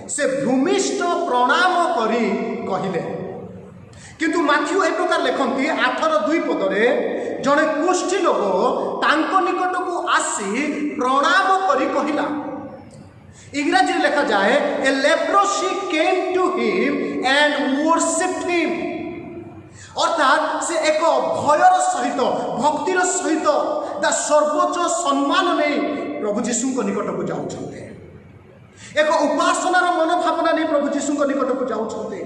से भूमिष्ठ प्रणाम करी कहिले, किंतु माथ्यू ए प्रकार लेखन्ते 8:2 पदरे जड़े कुष्ठी लोक तांको निकट को आसी प्रणाम करी कहिला। इंग्राजी लेखा जाए a leprosy came to him and worshipped him, अर्थात से एक भयर सहित भक्तिर सहित दा सर्वोच्च सम्मान नहीं प्रभु जीशु को निकट को जाउछन्ते, एक उपासनार मनोभावना नहीं प्रभु जीशु को निकट को जाउछन्ते,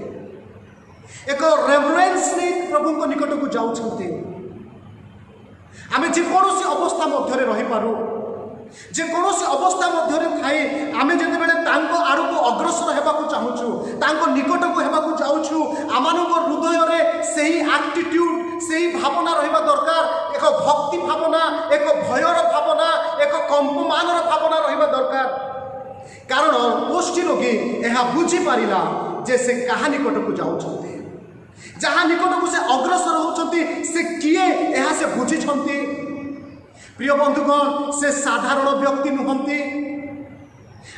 एक रेवरेंस नहीं प्रभु को निकट को जाउछन्ते। आमे जे कोनोसी अवस्था मध्य रही पारू, जे कोनोसी अवस्था मध्य थाई आमे जेते बेले तांको आड़ को अग्रसर हेबाकू चाहूछु, तांको निकट को हेबाकू जाउछु, आमानक हृदय रे सेही एटीट्यूड, सेही भावना रहिबा दरकार। एक भक्ति भावना, एक भयर भावना, एक कंपमानर भावना रहिबा दरकार। कारण कोष्ठी रोगी यह बुझी पारिला जे से कहा निकट को जाउछन्ते, जहाँ निकट को से अग्रसर होछन्ते से किए यह से बुझी छन्ते। प्रिय बंधुगण, से साधारण व्यक्ति नुहंती,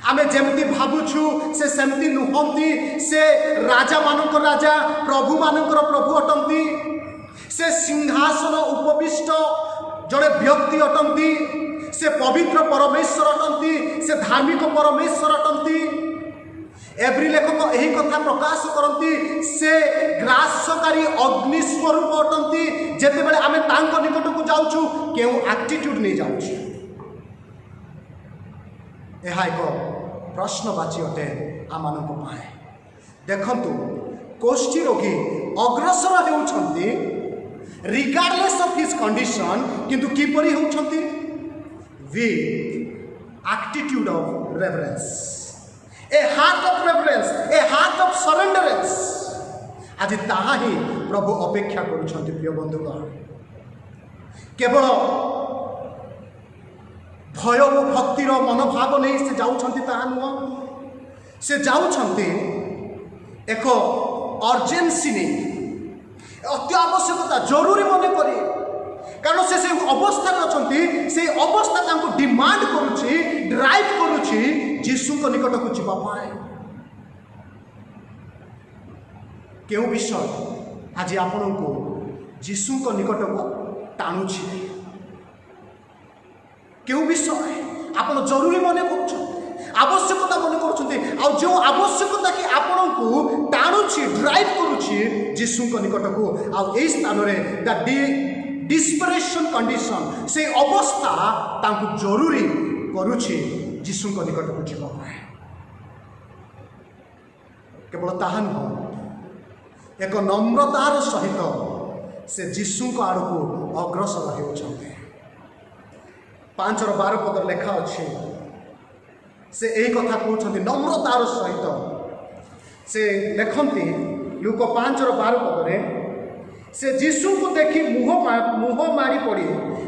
आमे जेमती भाबुछु से सेमती नुहंती, से राजा मानक राजा, प्रभु मानक प्रभु अटंती, से सिंहासन उपविष्ट जड़े व्यक्ति अटंती, से पवित्र परमेश्वर अटंती, से धार्मिक परमेश्वर अटंती। एवरी लेखक यही कथा प्रकाश करती, से ग्रासकारी अग्नि स्वरूप अटंती। जेते बेले आमे तांको निकट को जाउछु, केउ एटीट्यूड नहीं जाउछु। यह एक प्रश्नवाची अटे आमानक पाए। देखंतु कोष्ठी रोगी अग्रसर हेउछन्ती रिगार्डलेस ऑफ हिज कंडीशन, किंतु किपरि होउछन्ती with attitude of reverence, a heart of reverence, a heart of surrenderance। आज ताहा ही प्रभु अपेक्षा करुछन्ति। प्रिय बंधुगण, केवल भय और भक्तिर मनोभाव नहीं से जाउछन्ति ताहा नुह, से जाउछन्ति एक अर्जेन्सी नहीं, अति आवश्यकता जरूरी मन करी। कारण से अवस्था अच्छा से अवस्था डिमांड करुच्ची, ड्राइव करुच्ची जीशु को निकट को जावाई। क्यों विषय आज आपण को जीशु को निकट को टाणुची, क्यों विषय आपण जरूरी मन कर, आवश्यकता मन कर, जो आवश्यकता कि आपण को टाणुची, ड्राइव करुच्ची जीशु को निकट को। आ स्थान में डिस्परेशन कंडीशन, से अवस्था तांको जरूरी करुछि जीशु को निकट को जीवा। केवल ताहा नुह, एक नम्रतार सहित से जीशुଙ୍କ आड़कू अग्रसर होउछन्ते। 5:12 पद लेखा अच्छे से यही कथा कहते नम्रतार सहित से लिखती लुक 5:12 पदरे से जीशु को देखि मुह मारी पड़ी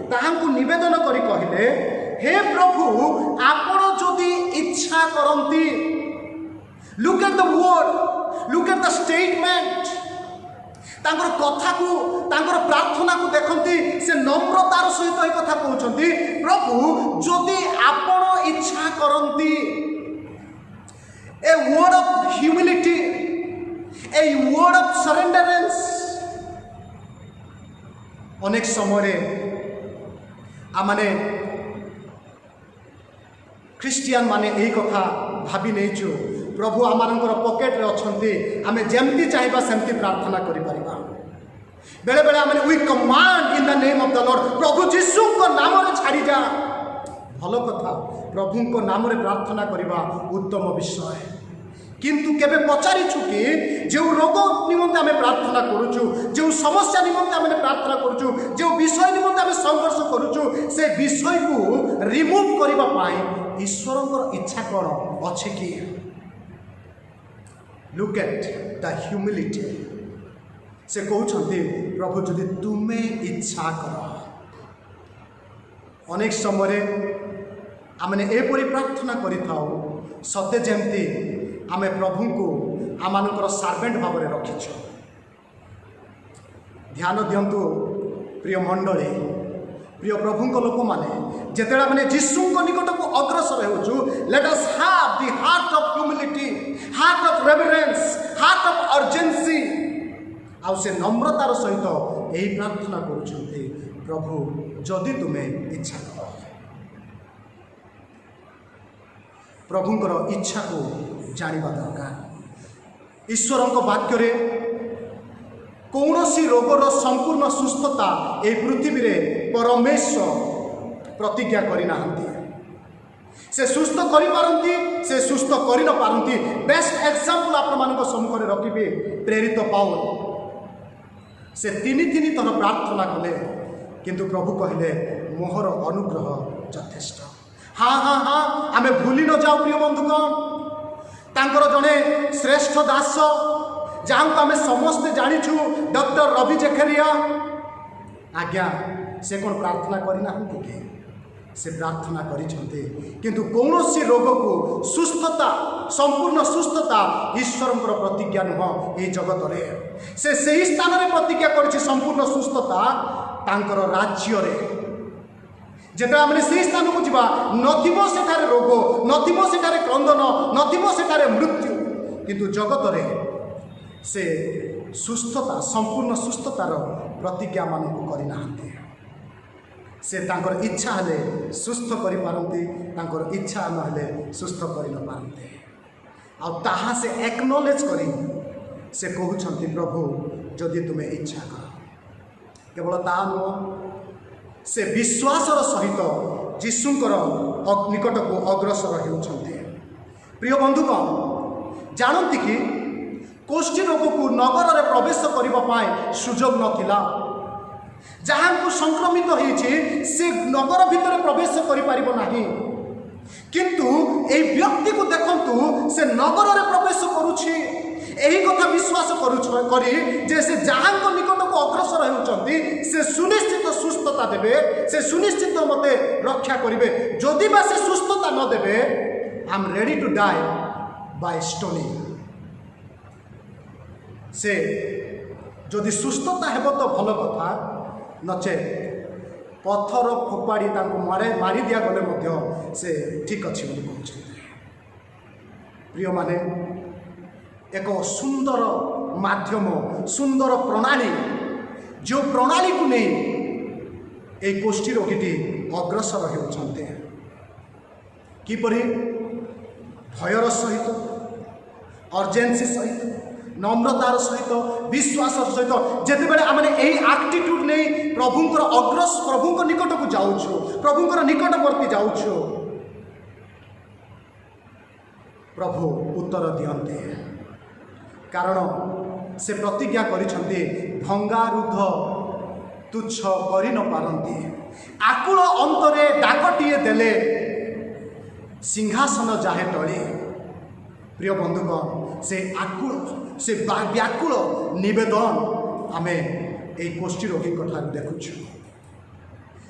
ताहांकु निवेदन करी कहले हे प्रभु आपण जदि इच्छा करंती। Look at the word, look at the statement, तांकर कथा को तांकर प्रार्थना को देखंती से नम्रतार सहित ए कथा कहउछंती प्रभु जदि आपण इच्छा करंती। A word of humility, a word of surrenderance. अनेक समय आमाने ख्रिस्टियन माने यही कथा भावी नहीं प्रभु आम पकेट रे अच्छे आम जमती चाहिए सेमती प्रार्थना करें। बेले बेले आम we command in the name of the Lord, प्रभु जीशु को नाम रे छाड़ी जा। भल कथा प्रभु को नाम रे प्रार्थना करवा उत्तम विषय, किंतु केबे पचारिछु कि जो रोग निमंते आम प्रार्थना करुचु, जो समस्या निमंते आम प्रार्थना करुचु, जो विषय निमंते आम संघर्ष करुचु से विषय को रिमूव करबा पाई ईश्वरଙ୍କର इच्छा कौन अच्छे कि। Look at the humility. से कहते प्रभु जदि तुम्हें इच्छा कर। अनेक समय आमने एपरी प्रार्थना करिथाउ सते जेमती आमे प्रभु को आमानकर सार्वेंट भाव में रखीछ। ध्यान दियंतु प्रिय मंडली, प्रिय प्रभु लोक मैंने जिते मैंने जीशु निकट को अग्रसर हो, let us have the heart of humility, heart of reverence, heart of urgency. आउ से नम्रतार सहित यही प्रार्थना करुछन्ते प्रभु जदि तुम्हें इच्छा कर। प्रभुंकर इच्छा को जानिबा दरकार। ईश्वरଙ୍କ वाक्य कौन सी रोगर संपूर्ण सुस्थता ए पृथ्वी रे परमेश्वर प्रतिज्ञा करना। से सुस्थ करिपारंती, से सुस्थ करि न पारंती। बेस्ट एग्जांपल आपण मानक सम्मुख रे रखिबे प्रेरित पाउल। से तीन थर प्रार्थना कले किंतु प्रभु कहले मोहर अनुग्रह यथेष्ट। हाँ हाँ हाँ आमे भूली न जाऊ प्रिय बंधुगण, तांकर जड़े श्रेष्ठ दास जहाँ को आम समस्ते जाचु डॉक्टर रवि जेखेरिया आज्ञा से कौन प्रार्थना करना कि से प्रार्थना करिछन्ते किंतु कौन सी रोग को सुस्थता संपूर्ण सुस्थता ईश्वर प्रतिज्ञा नुह ये जगत रे। से सही स्थान में प्रतिज्ञा करिछि संपूर्ण सुस्थता तांकर राज्य रे। जेटा आम से स्थान को जा नथिबो सेठारे रोग, नथिबो सेठारे क्रंदन, नथिबो सेठारे मृत्यु, किंतु जगत रे से सुस्थता संपूर्ण सुस्थतार प्रतिज्ञा मान करना। से तांकर इच्छा हेले सुस्थ करि पारंती, तांकर इच्छा नहेले सुस्थ करि न पारंती। आ ताहा से एक्नॉलेज करी से कहउछंती प्रभु जदि तुम्हें इच्छा कर। केवल ता नुह से विश्वासर सहित जीशुंकर निकट को अग्रसर होउछंती। प्रिय बंधुगण जानती कि कोष्ठी रोग को नगर में प्रवेश करने सुजोग नथिला। जहाँ को संक्रमित होइछि से नगर भितर प्रवेश करिपारिबो नाही, किंतु ए व्यक्ति को देखंतु से नगर में प्रवेश करुछि। यही कथा विश्वास करी जे से जहाँ को निकट को अग्रसर होउछंती से सुनिश्चित सुस्थता देबे, से सुनिश्चित मते रक्षा करिवे। जदि बा से सुस्थता न देबे I am ready to die by stoning. से जदि सुस्थता हेब तो भल कथा, नचे पत्थर फोपाड़ी मारी दिया गले से ठीक अच्छे कहते। प्रिय माने एक सुंदर माध्यम, सुंदर प्रणाली, जो प्रणाली को नहीं एक गोष्ठी रोगीटी अग्रसर होते किपरि भयर सहित, अर्जेन्सी सहित, नम्रतार सहित, विश्वास सहित जिते बड़े आम यही आक्टिट्यूड नहीं प्रभुंकर प्रभुंक निकट को जाऊँ, प्रभुंकर निकटवर्ती जाऊँ, प्रभु उत्तर दियंते। कारण से प्रतिज्ञा करिछन्ते भंगारुद्ध ତୁଚ୍ଛ କରି ନ ପାରନ୍ତି। ଆକୁଳ ଅନ୍ତରେ ଡାକଟିଏ ଦେଲେ ସିଂହାସନ ଯାହେ ଟଳି। ପ୍ରିୟ ବନ୍ଧୁଗଣ, ସେ ବ୍ୟାକୁଳ ନିବେଦନ ଆମେ এই ଗୋଷ୍ଠୀ ରୋଗୀଙ୍କ ଠାରୁ ଦେଖୁଛୁ।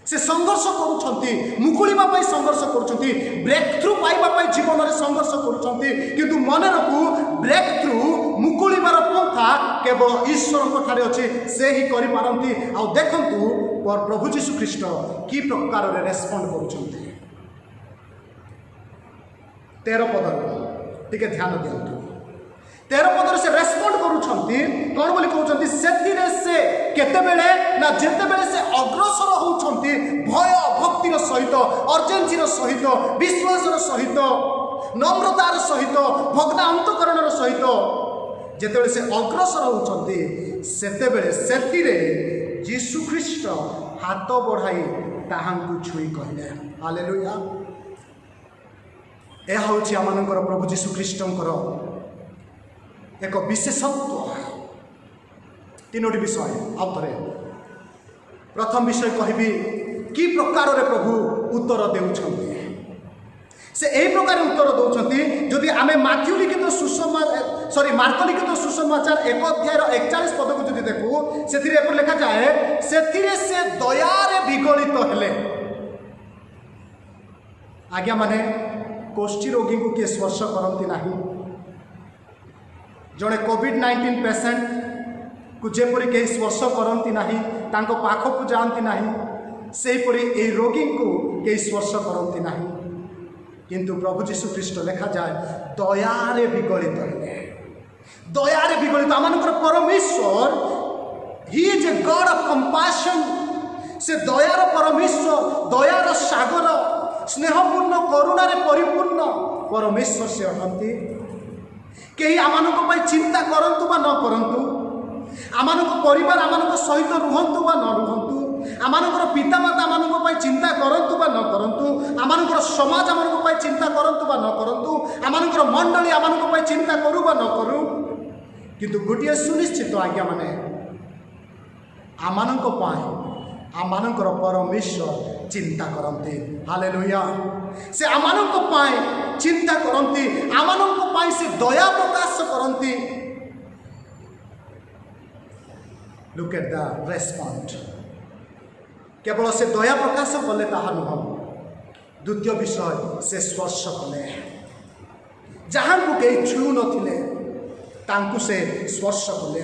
ସେ ସଂଘର୍ଷ କରୁଛନ୍ତି, ମୁକୁଳିବା ପାଇଁ ସଂଘର୍ଷ କରୁଛନ୍ତି, ବ୍ରେକ୍ ଥ୍ରୁ ପାଇବା ପାଇଁ ଜୀବନରେ ସଂଘର୍ଷ କରୁଛନ୍ତି। କିନ୍ତୁ ମନେ ରଖୁ, ବ୍ରେକ୍ ଥ୍ରୁ ମୁକୁଳିବାର ପନ୍ଥା କେବଳ ଈଶ୍ୱରଙ୍କ ଠାରେ ଅଛି, ସେ ହିଁ କରିପାରନ୍ତି। ଆଉ ଦେଖନ୍ତୁ ପ୍ରଭୁ ଯୀଶୁ ଖ୍ରୀଷ୍ଟ କି ପ୍ରକାରରେ ରେସ୍ପଣ୍ଡ କରୁଛନ୍ତି। 13 ପଦରେ ଟିକେ ଧ୍ୟାନ ଦିଅନ୍ତୁ। 13 ପଦରେ ସେ ରେସ୍ପଣ୍ଡ କରୁଛନ୍ତି। କ'ଣ ବୋଲି କହୁଛନ୍ତି? ସେଥିରେ ସେ କେତେବେଳେ ନା ଯେତେବେଳେ ସେ ଅଗ୍ରସର ହେଉଛନ୍ତି ଭୟ ଭକ୍ତିର ସହିତ, ଅର୍ଜେନ୍ସିର ସହିତ, ବିଶ୍ୱାସର ସହିତ, ନମ୍ରତାର ସହିତ, ଭଗ୍ନା ଅନ୍ତଃକରଣର ସହିତ ଯେତେବେଳେ ସେ ଅଗ୍ରସର ହେଉଛନ୍ତି, ସେତେବେଳେ ସେଥିରେ ଯୀଶୁ ଖ୍ରୀଷ୍ଟ ହାତ ବଢ଼ାଇ ତାହାଙ୍କୁ ଛୁଇଁ କହିଲେ, ହାଲେଲୁୟା। ଏହା ହେଉଛି ଆମମାନଙ୍କର ପ୍ରଭୁ ଯୀଶୁ ଖ୍ରୀଷ୍ଟଙ୍କର ଏକ ବିଶେଷତ୍ୱ। 3ଟି ବିଷୟ ଆଉ ଥରେ। ପ୍ରଥମ ବିଷୟ କହିବି, କି ପ୍ରକାରରେ ପ୍ରଭୁ ଉତ୍ତର ଦେଉଛନ୍ତି। ସେ ଏହି ପ୍ରକାର ଉତ୍ତର ଦେଉଛନ୍ତି। ଯଦି ଆମେ ମାର୍କ ଲିଖିତ ସୁସମାଚାର 1 ଅଧ୍ୟାୟର 41 ପଦକୁ ଯଦି ଦେଖୁ, ସେଥିରେ ଏପରି ଲେଖାଯାଏ, ସେଥିରେ ସେ ଦୟାରେ ବିଗଳିତ ହେଲେ। ଆଜ୍ଞା ମାନେ କୋଷ୍ଠୀ ରୋଗୀଙ୍କୁ କିଏ ସ୍ପର୍ଶ କରନ୍ତି ନାହିଁ। ଜଣେ କୋଭିଡ୍-19 ପେସେଣ୍ଟକୁ ଯେପରି କେହି ସ୍ପର୍ଶ କରନ୍ତି ନାହିଁ, ତାଙ୍କ ପାଖକୁ ଯାଆନ୍ତି ନାହିଁ, ସେହିପରି ଏହି ରୋଗୀଙ୍କୁ କେହି ସ୍ପର୍ଶ କରନ୍ତି ନାହିଁ। କିନ୍ତୁ ପ୍ରଭୁ ଯୀଶୁ ଖ୍ରୀଷ୍ଟ ଲେଖାଯାଏ ଦୟାରେ ବିଗଳିତ ହେଲେ। ଦୟାରେ ବିଗଳିତ। ଆମମାନଙ୍କର ପରମେଶ୍ୱର, he is a god of compassion. ସେ ଦୟାର ପରମେଶ୍ୱର, ଦୟାର ସାଗର, ସ୍ନେହପୂର୍ଣ୍ଣ କରୁଣାରେ ପରିପୂର୍ଣ୍ଣ ପରମେଶ୍ୱର ସେ ଅଟନ୍ତି। କେହି ଆମମାନଙ୍କ ପାଇଁ ଚିନ୍ତା କରନ୍ତୁ ବା ନ କରନ୍ତୁ, ଆମମାନଙ୍କ ପରିବାର ଆମମାନଙ୍କ ସହିତ ରୁହନ୍ତୁ ବା ନ ରୁହନ୍ତୁ, ଆମମାନଙ୍କର ପିତାମାତା ଆମମାନଙ୍କ ପାଇଁ ଚିନ୍ତା କରନ୍ତୁ ବା ନ କରନ୍ତୁ, ଆମମାନଙ୍କର ସମାଜ ଆମମାନଙ୍କ ପାଇଁ ଚିନ୍ତା କରନ୍ତୁ ବା ନ କରନ୍ତୁ, ଆମମାନଙ୍କର ମଣ୍ଡଳୀ ଆମମାନଙ୍କ ପାଇଁ ଚିନ୍ତା କରୁ ବା ନ କରୁ, କିନ୍ତୁ ଗୋଟିଏ ସୁନିଶ୍ଚିତ ଆଜ୍ଞା ମାନେ, ଆମମାନଙ୍କ ପାଇଁ ଆମମାନଙ୍କର ପରମେଶ୍ୱର ଚିନ୍ତା କରନ୍ତି। ହାଲେଲୁୟା। ସେ ଆମମାନଙ୍କ ପାଇଁ ଚିନ୍ତା କରନ୍ତି, ଆମମାନଙ୍କ ପାଇଁ ସେ ଦୟା ପ୍ରକାଶ କରନ୍ତି। Look at the respond. କେବଳ ସେ ଦୟା ପ୍ରକାଶ କଲେ ତାହା ନୁହଁ, ଦ୍ୱିତୀୟ ବିଷୟ, ସେ ସ୍ପର୍ଶ କଲେ। ଯାହାଙ୍କୁ କେହି ଛୁଁ ନଥିଲେ ତାଙ୍କୁ ସେ ସ୍ପର୍ଶ କଲେ।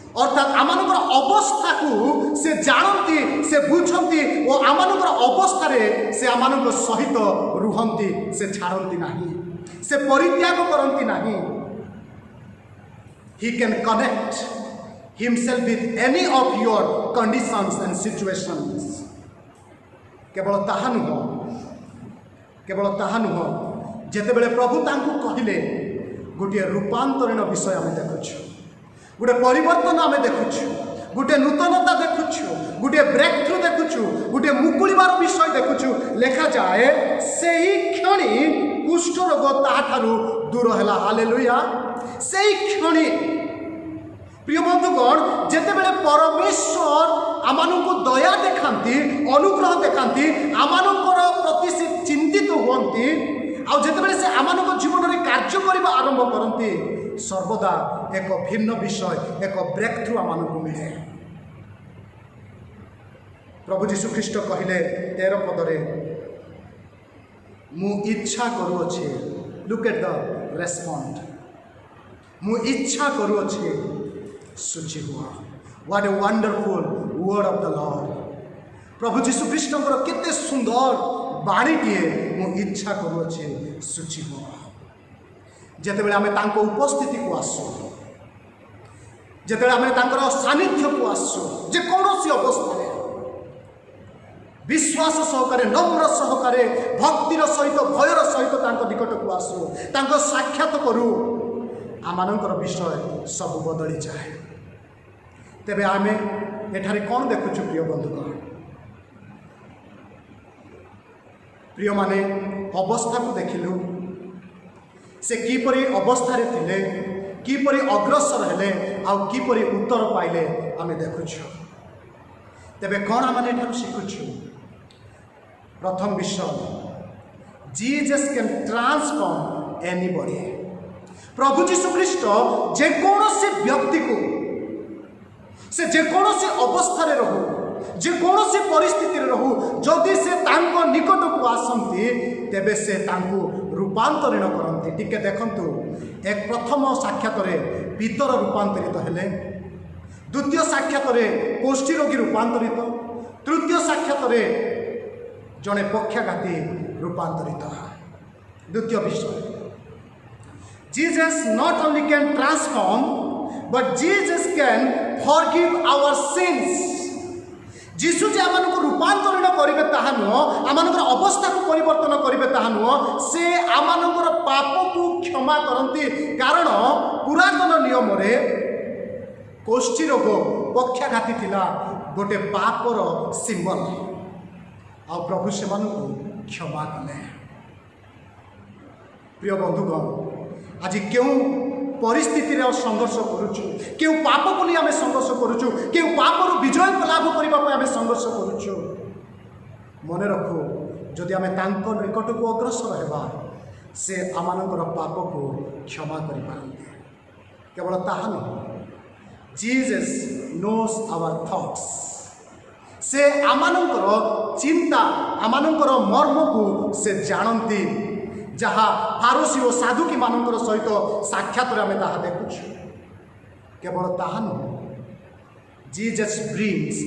ଅର୍ଥାତ୍ ଆମମାନଙ୍କର ଅବସ୍ଥାକୁ ସେ ଜାଣନ୍ତି, ସେ ବୁଝନ୍ତି ଓ ଆମମାନଙ୍କର ଅବସ୍ଥାରେ ସେ ଆମମାନଙ୍କ ସହିତ ରୁହନ୍ତି। ସେ ଛାଡ଼ନ୍ତି ନାହିଁ, ସେ ପରିତ୍ୟାଗ କରନ୍ତି ନାହିଁ। He can connect himself with any of your conditions and situations. କେବଳ ତାହା ନୁହଁ, ଯେତେବେଳେ ପ୍ରଭୁ ତାଙ୍କୁ କହିଲେ, ଗୋଟିଏ ରୂପାନ୍ତରଣ ବିଷୟ ଆମେ ଦେଖୁଛୁ, ଗୋଟେ ପରିବର୍ତ୍ତନ ଆମେ ଦେଖୁଛୁ, ଗୋଟେ ନୂତନତା ଦେଖୁଛୁ, ଗୋଟିଏ ବ୍ରେକ୍ ଥ୍ରୁ ଦେଖୁଛୁ, ଗୋଟିଏ ମୁକୁଳିବାର ବିଷୟ ଦେଖୁଛୁ। ଲେଖାଯାଏ ସେହି କ୍ଷଣି କୁଷ୍ଠରୋଗ ତାହାଠାରୁ ଦୂର ହେଲା। ହାଲେଲୁୟା। ସେହି କ୍ଷଣି ପ୍ରିୟ ବନ୍ଧୁଗଣ, ଯେତେବେଳେ ପରମେଶ୍ୱର ଆମମାନଙ୍କୁ ଦୟା ଦେଖାନ୍ତି, ଅନୁଗ୍ରହ ଦେଖାନ୍ତି, ଆମମାନଙ୍କର ପ୍ରତି ସେ ଚିନ୍ତିତ ହୁଅନ୍ତି, ଆଉ ଯେତେବେଳେ ସେ ଆମମାନଙ୍କ ଜୀବନରେ କାର୍ଯ୍ୟ କରିବା ଆରମ୍ଭ କରନ୍ତି, ସର୍ବଦା ଏକ ଭିନ୍ନ ବିଷୟ, ଏକ ବ୍ରେକ୍ ଥ୍ରୁ ଆମମାନଙ୍କୁ ମିଳେ। ପ୍ରଭୁ ଯୀଶୁ ଖ୍ରୀଷ୍ଟ କହିଲେ 13 ପଦରେ, ମୁଁ ଇଚ୍ଛା କରୁଅଛି। Look at the respond. ମୁଁ ଇଚ୍ଛା କରୁଅଛି, ଶୁଚି ହୁଅ। What a wonderful word of the Lord. ପ୍ରଭୁ ଯୀଶୁ ଖ୍ରୀଷ୍ଟଙ୍କର କେତେ ସୁନ୍ଦର ବାଣୀଟିଏ, ମୁଁ ଇଚ୍ଛା କରୁଅଛି, ଶୁଚି ହୁଅ। ଯେତେବେଳେ ଆମେ ତାଙ୍କ ଉପସ୍ଥିତିକୁ ଆସୁ, ଯେତେବେଳେ ଆମେ ତାଙ୍କର ସାନ୍ନିଧ୍ୟକୁ ଆସୁ, ଯେକୌଣସି ଅବସ୍ଥାରେ ବିଶ୍ୱାସ ସହକାରେ, ନମ୍ର ସହକାରେ, ଭକ୍ତିର ସହିତ, ଭୟର ସହିତ ତାଙ୍କ ନିକଟକୁ ଆସୁ, ତାଙ୍କ ସାକ୍ଷାତ କରୁ, ଆମମାନଙ୍କର ବିଷୟ ସବୁ ବଦଳିଯାଏ। ତେବେ ଆମେ ଏଠାରେ କ'ଣ ଦେଖୁଛୁ ପ୍ରିୟ ବନ୍ଧୁଗଣ? ପ୍ରିୟମାନେ, ଅବସ୍ଥାକୁ ଦେଖିଲୁ, ସେ କିପରି ଅବସ୍ଥାରେ ଥିଲେ, କିପରି ଅଗ୍ରସର ହେଲେ, ଆଉ କିପରି ଉତ୍ତର ପାଇଲେ ଆମେ ଦେଖୁଛୁ। तेबे कौन आम शिखुचु प्रथम विषय जीसस कैन ट्रांसफॉर्म एनीबॉडी। प्रभु जीशु ख्रीस्ट जेकोसी व्यक्ति को से जेकोसी अवस्था रहू जेकोसी परिस्थिति रहू जदि से तांको निकट को आसंती तेबे से तांको रूपांतरण करती। टिके देखंतु एक प्रथम साक्षात पीतर रूपांतरित हेले, द्वितीय साक्षात कोष्ठी रोगी रूपांतरित, तृतीय साक्षात जड़े पक्षाघाती रूपांतरित। द्वितीय विषय Jesus not only can transform but Jesus can forgive our sins। जीशु जे आमनको रूपांतरण करिवे ताहा नुह, आमनकर अवस्था को परिवर्तन करिवे ताहा नुह, से आमनकर पाप को क्षमा करंती। कारण पुरातन नियम रे कोष्ठी रोग पक्षाघाती थिला गोटे पापर सिंबल, आ प्रभु से क्षमा कले। प्रिय बंधुगण, आज क्यों परिस्थिति रे संघर्ष करुचु, क्यों पाप को नहीं आम संघर्ष करुचु, क्यों पापर विजय को लाभ करने आम संघर्ष करुचु। मन रखु जदि आम तांको निकट को अग्रसर हेबा से आमानकर पाप को क्षमा करि पारंते। केवल ताहा नहीं, जीसस नोस आवर थॉट्स। से आमानकर चिंता आमानकर मर्म को से जानती, जहाँ फारोसी और साधुकी मानकर सहित साक्षात आम ताहा देखुछु। केवल ताहा नुह, Jesus brings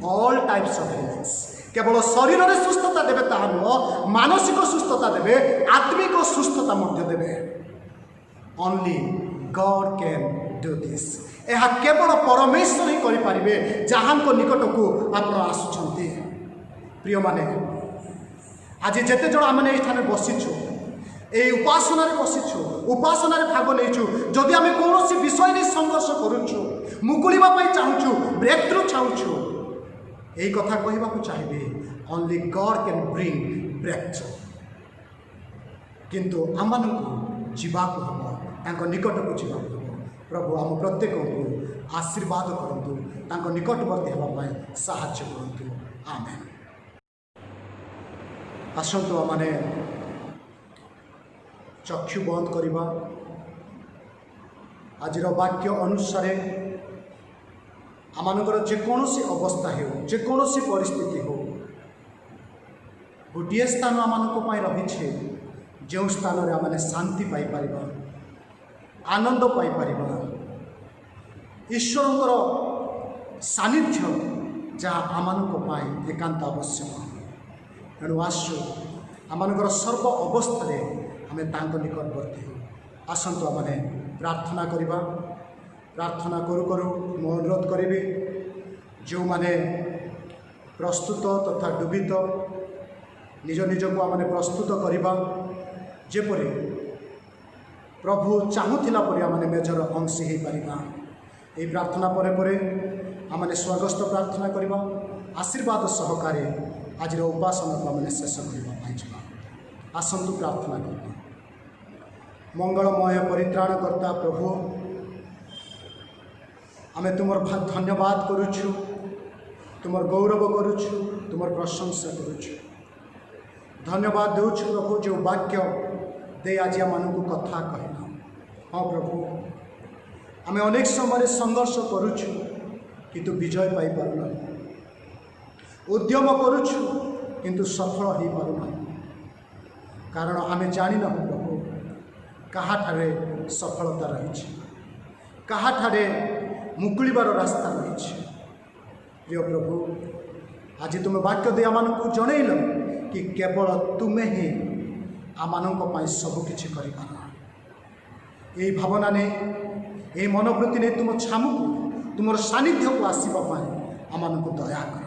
all types of health. केवल शरीर में सुस्थता देवे ताहा नुह, मानसिक सुस्थता देवे, आत्मिक सुस्थता मध्य देवे। Only God can do this. यह केवल परमेश्वर ही करें जहाँ को निकट को आप आसुंच। प्रिय माने, आज जिते जन आम ये बसीचु, ये उपासना बसीचु, उपासना भाग नहींचु, जदि आम कौन विषय नहीं संघर्ष करुचु, मुकुलिबा चाहूँ, ब्रेक थ्रू चाहूँ, यही कथा कहवाक चाहिए, only God can bring breakthrough. किंतु आम जावाक हम निकट को जावाक हम। प्रभु आम प्रत्येक को आशीर्वाद करंतु, तांको निकटवर्ती होगापाई साहाय्य करंतु। आमेन। आसंतु आमने चक्षु बंद करवा। आज वाक्य अनुसार आमनकर जेकोसी अवस्था हो, जेकोसी परिस्थिति हो, गोटे स्थान आम रही जो स्थान रे आमने शांति पाइपर, आनंद पाइपर, ईश्वरंकर सानिध्य जहाँ आम एकांत आवश्यक। तेणु आसु आमनकर सर्व अवस्था आम तांको निकटवर्ती हो। आसंतु आमने प्रार्थना करवा। प्रार्थना करू करू मो अनुरोध करी जो माने प्रस्तुत तथा डुबित निज निज को आमने प्रस्तुत करवा, जेपरी प्रभु चाहूला परि आमने मेजर अंश हो पारिबा। यही प्रार्थना परे परे आमने स्वर्गस्थ प्रार्थना करवा, आशीर्वाद सहकारे आज उपासना को आमने शेष करवा। आसंतु प्रार्थना करवा। मंगलमय परित्राणकर्ता प्रभु, आमे तुमर धन्यवाद करुछु, तुमर गौरव करुछु, तुमर प्रशंसा करुछु। धन्यवाद देउछु प्रभु जो वाक्य दे आज आमको कथा कहना। हाँ प्रभु, आमे अनेक समय संघर्ष करुछु किंतु विजय पाई पारुना, उद्यम करुछु किंतु सफल हो पारुना। कारण आमे जानी ना प्रभु कहाठारे सफलता रही, कहाठारे मुकुलिबार रास्ता रही। प्रिय प्रभु, आज तुम वाक्य दे आम जनइल कि केवल तुमे ही आम सबकि कर। यही भावना ने यही मनोवृत्ति ने तुम छामु तुम सानिध्य को आसवाई आम को दया कर।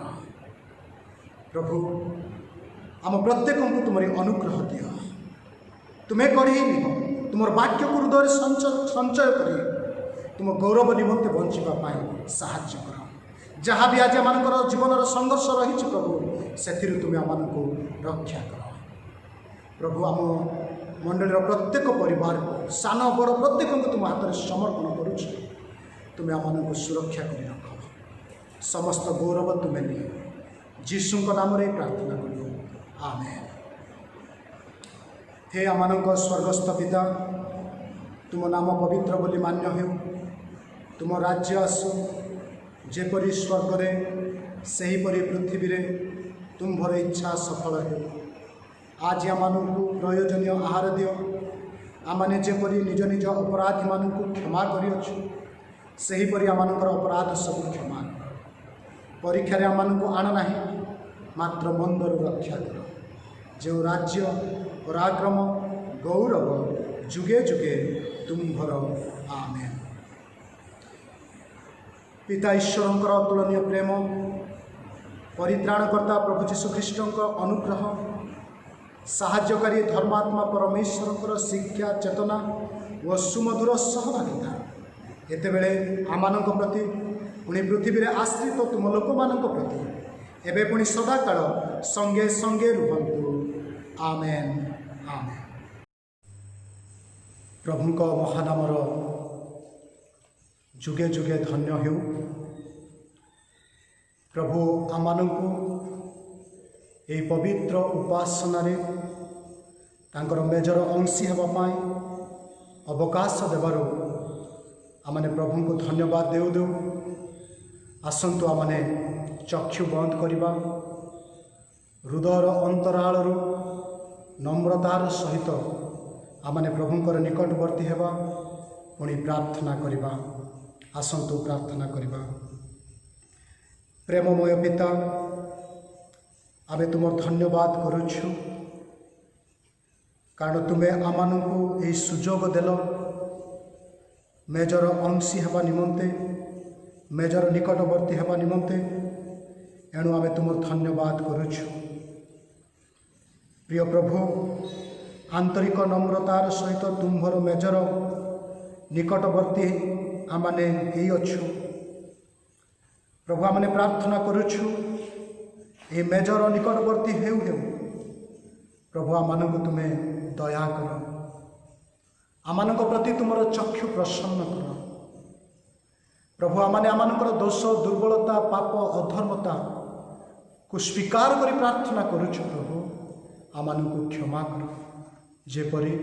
प्रभु, आम प्रत्येक को तुम अनुग्रह दि। तुम्हें कढ़े निह तुम वाक्य को हृदय संचय कर तुम गौरव निमंते बंचापी साहाय्य कर। जहाँ भी आज आम जीवन संघर्ष रही प्रभु से तुम आम को रक्षा कर। प्रभु, आम मंडल प्रत्येक परिवार को सान बड़ प्रत्येक को तुम हाथ में समर्पण करुछ। तुम्हें आम को सुरक्षा कर रख। समस्त गौरव तुम्हें नहीं। ଯୀଶୁଙ୍କ ନାମରେ ପ୍ରାର୍ଥନା କଲୁ, ଆମେନ୍। ହେ ଆମମାନଙ୍କ ସ୍ୱର୍ଗସ୍ଥ ପିତା, ତୁମ ନାମ ପବିତ୍ର ବୋଲି ମାନ୍ୟ ହେଉ। ତୁମ ରାଜ୍ୟ ଆସୁ, ଯେପରି ସ୍ୱର୍ଗରେ ସେହିପରି ପୃଥିବୀରେ ତୁମ୍ଭର ଇଚ୍ଛା ସଫଳ ହେଉ। ଆଜି ଆମମାନଙ୍କୁ ପ୍ରୟୋଜନୀୟ ଆହାର ଦିଅ। ଆମମାନେ ଯେପରି ନିଜ ନିଜ ଅପରାଧୀମାନଙ୍କୁ କ୍ଷମା କରିଅଛୁ, ସେହିପରି ଆମମାନଙ୍କର ଅପରାଧ ସବୁ କ୍ଷମା କର। ପରୀକ୍ଷାରେ ଆମମାନଙ୍କୁ ଆଣ ନାହିଁ, ମାତ୍ର ମନ୍ଦରୁ ରକ୍ଷା କର। ଯେଉଁ ରାଜ୍ୟ, ପରାକ୍ରମ, ଗୌରବ ଯୁଗେ ଯୁଗେ ତୁମ୍ଭର, ଆମେନ୍। ପିତା ଈଶ୍ୱରଙ୍କର ଅତୁଳନୀୟ ପ୍ରେମ, ପରିତ୍ରାଣକର୍ତ୍ତା ପ୍ରଭୁ ଯୀଶୁଖ୍ରୀଷ୍ଟଙ୍କ ଅନୁଗ୍ରହ, ସାହାଯ୍ୟକାରୀ ଧର୍ମାତ୍ମା ପରମେଶ୍ୱରଙ୍କର ଶିକ୍ଷା, ଚେତନା ଓ ସୁମଧୁର ସହଭାଗିତା ଏତେବେଳେ ଆମମାନଙ୍କ ପ୍ରତି, ପୁଣି ପୃଥିବୀରେ ଆଶ୍ରିତ ତୁମ ଲୋକମାନଙ୍କ ପ୍ରତି, ଏବେ ପୁଣି ସଦାକାଳ ସଙ୍ଗେ ସଙ୍ଗେ ରୁହନ୍ତୁ, ଆମେନ୍, ଆମେନ୍। ପ୍ରଭୁଙ୍କ ମହାନାମର ଯୁଗେ ଯୁଗେ ଧନ୍ୟ ହେଉ। ପ୍ରଭୁ ଆମମାନଙ୍କୁ ଏହି ପବିତ୍ର ଉପାସନାରେ ତାଙ୍କର ମେଜର ଅଂଶୀ ହେବା ପାଇଁ ଅବକାଶ ଦେବାରୁ ଆମମାନେ ପ୍ରଭୁଙ୍କୁ ଧନ୍ୟବାଦ ଦେଉ ଦେଉ ଆସନ୍ତୁ ଆମମାନେ ଚକ୍ଷୁ ବନ୍ଦ କରିବା, ହୃଦୟର ଅନ୍ତରାଳରୁ ନମ୍ରତାର ସହିତ ଆମମାନେ ପ୍ରଭୁଙ୍କର ନିକଟବର୍ତ୍ତୀ ହେବା, ପୁଣି ପ୍ରାର୍ଥନା କରିବା। ଆସନ୍ତୁ ପ୍ରାର୍ଥନା କରିବା। ପ୍ରେମମୟ ପିତା, ଆମେ ତୁମର ଧନ୍ୟବାଦ କରୁଛୁ, କାରଣ ତୁମେ ଆମମାନଙ୍କୁ ଏହି ସୁଯୋଗ ଦେଲ ମେଜର ଅଂଶୀ ହେବା ନିମନ୍ତେ, ମେଜର ନିକଟବର୍ତ୍ତୀ ହେବା ନିମନ୍ତେ। ଏଣୁ ଆମେ ତୁମର ଧନ୍ୟବାଦ କରୁଛୁ। ପ୍ରିୟ ପ୍ରଭୁ, ଆନ୍ତରିକ ନମ୍ରତାର ସହିତ ତୁମ୍ଭର ମେଜର ନିକଟବର୍ତ୍ତୀ ଆମମାନେ ହେଇଅଛୁ। ପ୍ରଭୁ, ଆମମାନେ ପ୍ରାର୍ଥନା କରୁଛୁ, ଏହି ମେଜର ନିକଟବର୍ତ୍ତୀ ହେଉ ହେଉ ପ୍ରଭୁ ଆମମାନଙ୍କୁ ତୁମେ ଦୟା କର, ଆମମାନଙ୍କ ପ୍ରତି ତୁମର ଚକ୍ଷୁ ପ୍ରସନ୍ନ କର। ପ୍ରଭୁ, ଆମମାନେ ଆମମାନଙ୍କର ଦୋଷ, ଦୁର୍ବଳତା, ପାପ, ଅଧର୍ମତାକୁ ସ୍ୱୀକାର କରି ପ୍ରାର୍ଥନା କରୁଛୁ। ପ୍ରଭୁ, ଆମମାନଙ୍କୁ କ୍ଷମା କର। ଯେପରି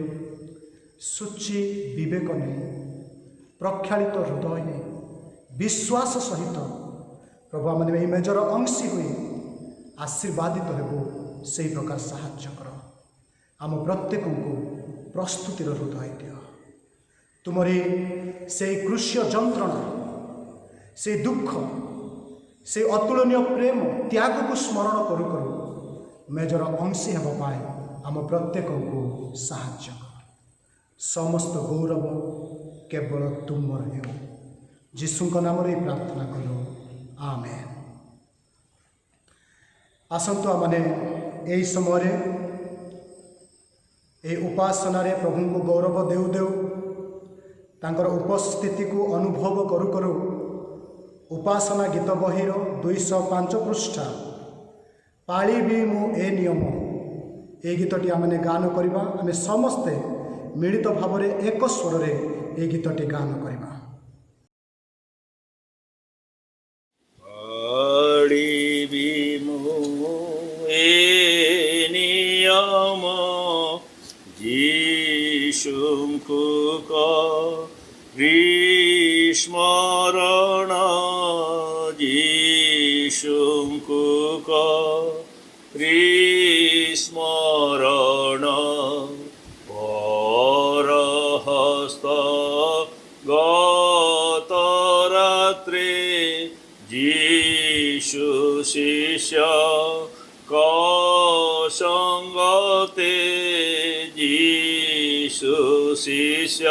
ସୂଚି ବିବେକ ନେଇ, ପ୍ରକ୍ଷାଳିତ ହୃଦୟ ନେଇ, ବିଶ୍ୱାସ ସହିତ ପ୍ରଭୁ ଆମମାନେ ଏହି ମେଜର ଅଂଶୀ ହୋଇ ଆଶୀର୍ବାଦିତ ହେବୁ, ସେହି ପ୍ରକାର ସାହାଯ୍ୟ କର। ଆମ ପ୍ରତ୍ୟେକଙ୍କୁ ପ୍ରସ୍ତୁତିର ହୃଦୟ ଦିଅ। ତୁମରି ସେହି କୃଷ୍ୟ ଯନ୍ତ୍ରଣା, ସେହି ଦୁଃଖ, ସେହି ଅତୁଳନୀୟ ପ୍ରେମ, ତ୍ୟାଗକୁ ସ୍ମରଣ କରୁ କରୁ ମେଜର ଅଂଶୀ ହେବା ପାଇଁ ଆମ ପ୍ରତ୍ୟେକଙ୍କୁ ସାହାଯ୍ୟ କର। ସମସ୍ତ ଗୌରବ କେବଳ ତୁମର ହେଉ। ଯୀଶୁଙ୍କ ନାମରେ ପ୍ରାର୍ଥନା କରୁ, ଆମେନ୍। ଆସନ୍ତୁ ଆମମାନେ ଏହି ସମୟରେ ଏହି ଉପାସନାରେ ପ୍ରଭୁଙ୍କୁ ଗୌରବ ଦେଉ ଦେଉ ତାଙ୍କର ଉପସ୍ଥିତିକୁ ଅନୁଭବ କରୁ କରୁ ଉପାସନା ଗୀତ ବହିର 205 ପୃଷ୍ଠା ପାଳିବି ମୁଁ ଏ ନିୟମ, ଏହି ଗୀତଟି ଆମମାନେ ଗାନ କରିବା। ଆମେ ସମସ୍ତେ ମିଳିତ ଭାବରେ ଏକ ସ୍ୱରରେ ଏହି ଗୀତଟି ଗାନ କରିବା। ପାଳିବି ମୁଁ ଏ ନିୟମ, ଯୀଶୁଙ୍କୁ କରି ସ୍ମରଣ, ଯୀଶୁଙ୍କୁ କରି ସ୍ମରଣ। ପରହସ୍ତ ଗତ ରାତ୍ରେ ଯୀଶୁ ଶିଷ୍ୟ ସଙ୍ଗତେ, ଯୀଶୁ ଶିଷ୍ୟ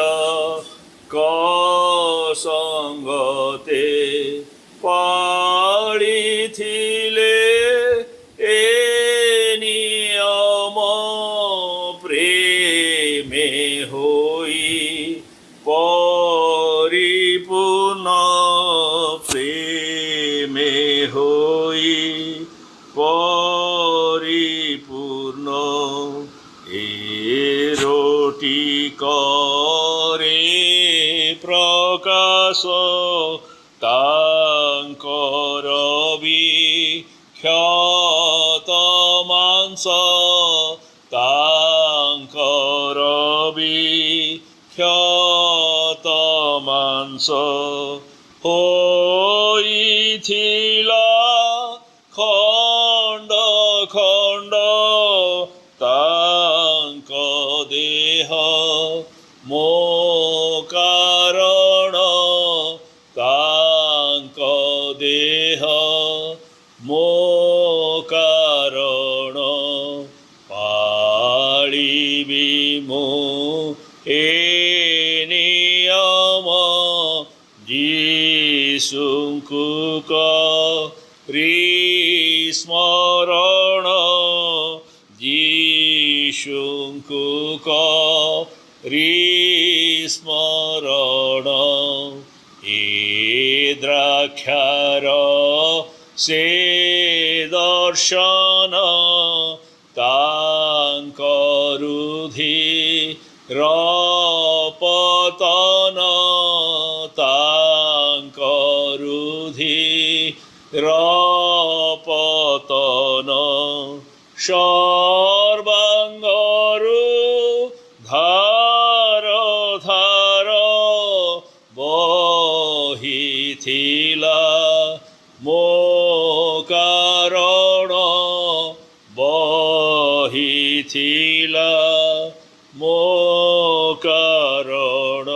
ସଙ୍ଗତେ ପାଳିଥିଲେ ଏ ନିୟମ, ପ୍ରେମେ ହୋଇ ପରିପୂର୍ଣ୍ଣ, ପ୍ରେମେ ହୋଇ ପରିପୂର୍ଣ୍ଣ। ଏରୋଟି କରେ ପ୍ରକାଶ ତାଙ୍କର ବି କ୍ଷତ ମାଂସ ତାଙ୍କର ବିକ୍ଷତ ମାଂସ ହୋଇଥିଲା ଖଣ୍ଡ ଖଣ୍ଡ ତାଙ୍କ ଦେହ ମୋ କାରଣ ତାଙ୍କ ଦେହ ମୋ କାରଣ ପାଳିବି ମୁଁ ଏ ନିୟମ ଯୀଶୁଙ୍କୁ କରି ସ୍ମରଣ ଯୀଶୁଙ୍କୁ କରି ସ୍ମରଣ ଏ ଦ୍ରାକ୍ଷାର ସେ ଦର୍ଶନ ତାଙ୍କ ରୁଧିର ପତନ ତାଙ୍କ ରୁଧିର ପତନ ସର୍ବାଙ୍ଗରୁ ଧାର ଧାର ବହିଥିଲା ମୋ କାରଣ ବହିଥିଲା ମୋ କାରଣ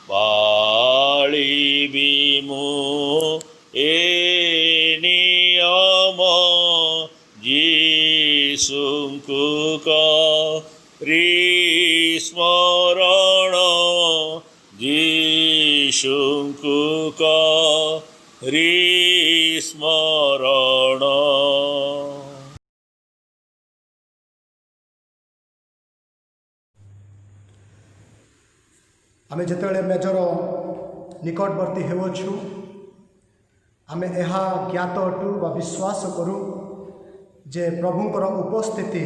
ପାଳିବି ମୁଁ ଏ ନିୟମ ଯୀଶୁଙ୍କୁ କରି ସ୍ମରଣ ଯୀଶୁଙ୍କୁ କରି ସ୍ମରଣ। ଆମେ ଯେତେବେଳେ ମେଜର ନିକଟବର୍ତ୍ତୀ ହେଉଛୁ ଆମେ ଏହା ଜ୍ଞାତ ଅଟୁ ବା ବିଶ୍ୱାସ କରୁ ଯେ ପ୍ରଭୁଙ୍କର ଉପସ୍ଥିତି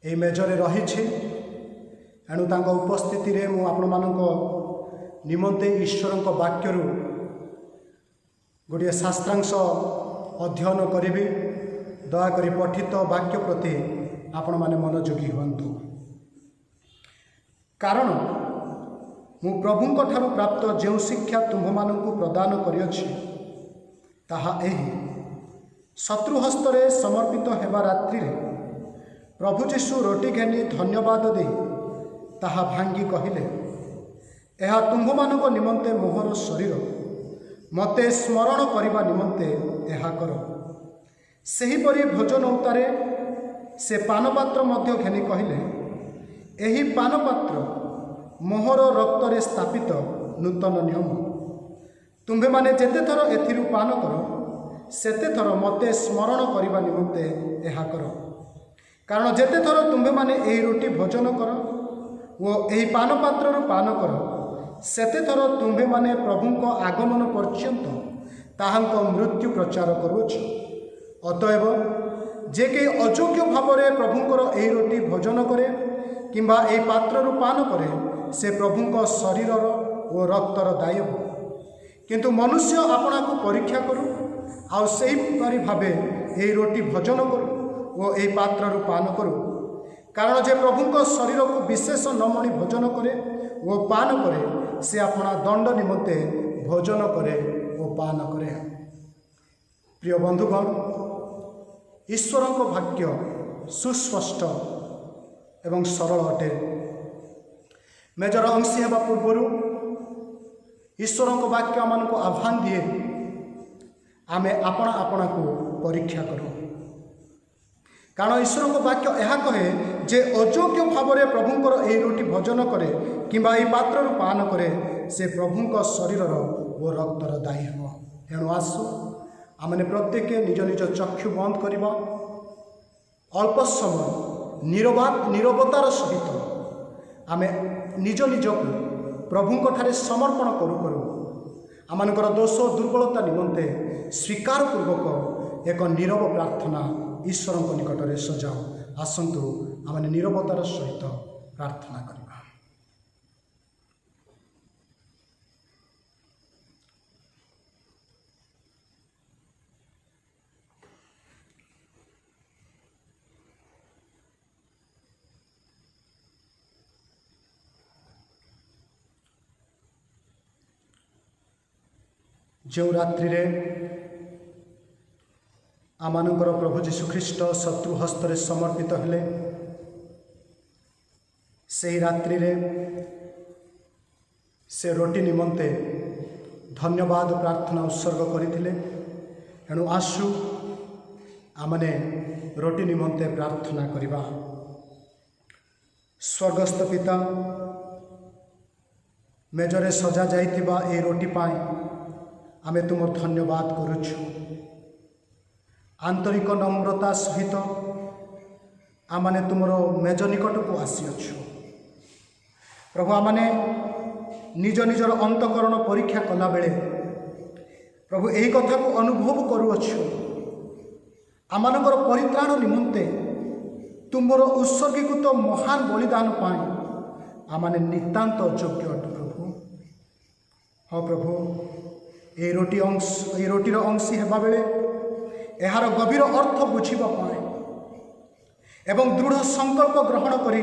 ଏହି ମେଜରେ ରହିଛି। ଏଣୁ ତାଙ୍କ ଉପସ୍ଥିତିରେ ମୁଁ ଆପଣମାନଙ୍କ ନିମନ୍ତେ ଈଶ୍ୱରଙ୍କ ବାକ୍ୟରୁ ଗୋଟିଏ ଶାସ୍ତ୍ରାଂଶ ଅଧ୍ୟୟନ କରିବି। ଦୟାକରି ପଠିତ ବାକ୍ୟ ପ୍ରତି ଆପଣମାନେ ମନୋଯୋଗୀ ହୁଅନ୍ତୁ। କାରଣ ମୁଁ ପ୍ରଭୁଙ୍କ ଠାରୁ ପ୍ରାପ୍ତ ଯେଉଁ ଶିକ୍ଷା ତୁମ୍ଭମାନଙ୍କୁ ପ୍ରଦାନ କରିଅଛି ତାହା ଏହି, ଶତ୍ରୁ ହସ୍ତରେ ସମର୍ପିତ ହେବା ରାତ୍ରିରେ ପ୍ରଭୁ ଯୀଶୁ ରୋଟି ଘେନି ଧନ୍ୟବାଦ ଦେଇ ତାହା ଭାଙ୍ଗି କହିଲେ, ଏହା ତୁମ୍ଭମାନଙ୍କ ନିମନ୍ତେ ମୋହର ଶରୀର, ମୋତେ ସ୍ମରଣ କରିବା ନିମନ୍ତେ ଏହା କର। ସେହିପରି ଭୋଜନ ଉତ୍ତାରେ ସେ ପାନପାତ୍ର ମଧ୍ୟ ଘେନି କହିଲେ, ଏହି ପାନପାତ୍ର ମୋହର ରକ୍ତରେ ସ୍ଥାପିତ ନୂତନ ନିୟମ। ତୁମ୍ଭେମାନେ ଯେତେଥର ଏଥିରୁ ପାନ କର ସେତେଥର ମୋତେ ସ୍ମରଣ କରିବା ନିମନ୍ତେ ଏହା କର। କାରଣ ଯେତେଥର ତୁମ୍ଭେମାନେ ଏହି ରୁଟି ଭୋଜନ କର ଓ ଏହି ପାନପାତ୍ରରୁ ପାନ କର ସେତେଥର ତୁମ୍ଭେମାନେ ପ୍ରଭୁଙ୍କ ଆଗମନ ପର୍ଯ୍ୟନ୍ତ ତାହାଙ୍କ ମୃତ୍ୟୁ ପ୍ରଚାର କରୁଅଛ। ଅତଏବ ଯେ କେହି ଅଯୋଗ୍ୟ ଭାବରେ ପ୍ରଭୁଙ୍କର ଏହି ରୁଟି ଭୋଜନ କରେ କିମ୍ବା ଏହି ପାତ୍ରରୁ ପାନ କରେ ସେ ପ୍ରଭୁଙ୍କ ଶରୀରର ଓ ରକ୍ତର ଦାୟୀ ହେବ। କିନ୍ତୁ ମନୁଷ୍ୟ ଆପଣାକୁ ପରୀକ୍ଷା କରୁ, ଆଉ ସେହିପରି ଭାବେ ଏହି ରୁଟି ଭୋଜନ କରୁ ଓ ଏହି ପାତ୍ରରୁ ପାନ କରୁ। କାରଣ ଯେ ପ୍ରଭୁଙ୍କ ଶରୀରକୁ ବିଶେଷ ନ ମଣି ଭୋଜନ କରେ ଓ ପାନ କରେ ସେ ଆପଣା ଦଣ୍ଡ ନିମନ୍ତେ ଭୋଜନ କରେ ଓ ପାନ କରେ। ପ୍ରିୟ ବନ୍ଧୁଗଣ, ଈଶ୍ୱରଙ୍କ ବାକ୍ୟ ସୁସ୍ପଷ୍ଟ ଏବଂ ସରଳ ଅଟେ। ମେଜର ଅଂଶୀ ହେବା ପୂର୍ବରୁ ଈଶ୍ୱରଙ୍କ ବାକ୍ୟ ଆମମାନଙ୍କୁ ଆହ୍ୱାନ ଦିଏ, ଆମେ ଆପଣାକୁ ପରୀକ୍ଷା କରୁ। କାରଣ ଈଶ୍ୱରଙ୍କ ବାକ୍ୟ ଏହା କହେ ଯେ ଅଯୋଗ୍ୟ ଭାବରେ ପ୍ରଭୁଙ୍କର ଏହି ରୁଟି ଭୋଜନ କରେ କିମ୍ବା ଏହି ପାତ୍ରରୁ ପାନ କରେ ସେ ପ୍ରଭୁଙ୍କ ଶରୀରର ଓ ରକ୍ତର ଦାୟୀ ହେବ। ଏଣୁ ଆସୁ ଆମେ ପ୍ରତ୍ୟେକ ନିଜ ନିଜ ଚକ୍ଷୁ ବନ୍ଦ କରିବା, ଅଳ୍ପ ସମୟ ନିରବତାର ସହିତ ଆମେ ନିଜ ନିଜକୁ ପ୍ରଭୁଙ୍କଠାରେ ସମର୍ପଣ କରୁ କରୁ ଆମମାନଙ୍କର ଦୋଷ ଦୁର୍ବଳତା ନିମନ୍ତେ ସ୍ୱୀକାର ପୂର୍ବକ ଏକ ନୀରବ ପ୍ରାର୍ଥନା ଈଶ୍ୱରଙ୍କ ନିକଟରେ ସଜାଉ। ଆସନ୍ତୁ ଆମେ ନୀରବତାର ସହିତ ପ୍ରାର୍ଥନା କରିବା। जो रात्रि रे आमानकर प्रभु जीशुख्रीष्ट शत्रु हस्तरे समर्पित हेले से रात्रि रे से रोटी निमंते धन्यवाद प्रार्थना उत्सर्ग करथिले। एणु आसु आमने रोटी निमंते प्रार्थना करिबा। स्वर्गस्थ पिता, मेजरे सजा जाइतिबा ए रोटी पाए आमे तुम धन्यवाद करुछु। आंतरिक नम्रता सहित आमने तुमर मेज निकट को आसीअछु। प्रभु आमने निज निजर अंतकरण परीक्षा कला बेले प्रभु यही कथा को अनुभव करुअछु। आमानकर परित्राण निमंते तुमर उत्सर्गीकृत महान बलिदान पाए आमने नितांत योग्य अटु प्रभु। हाँ प्रभु, ये रोटीर अंशी हेबा बेले एहार गभीर अर्थ बुझिबा पाए एवं दृढ़ संकल्प ग्रहण करी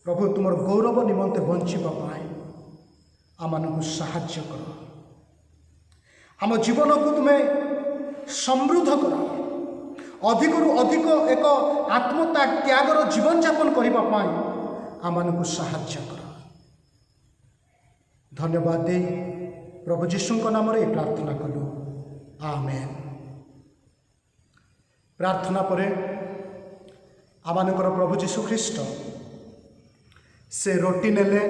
प्रभु तुमर गौरव निमंते बंचिबा पाए आमानकु साहाय्य कर। आम जीवन को तुम्हें समृद्ध कर। अधिकरु अधिक एक आत्मता त्यागर जीवन यापन करिबा पाए आमानकु साहाय्य कर। धन्यवाद दे प्रभु जीशुଙ୍କ नामरे प्रार्थना कलु, आमेन। प्रार्थना परे आमानकर प्रभु जीशुख्रीष्ट से रोटी नेले,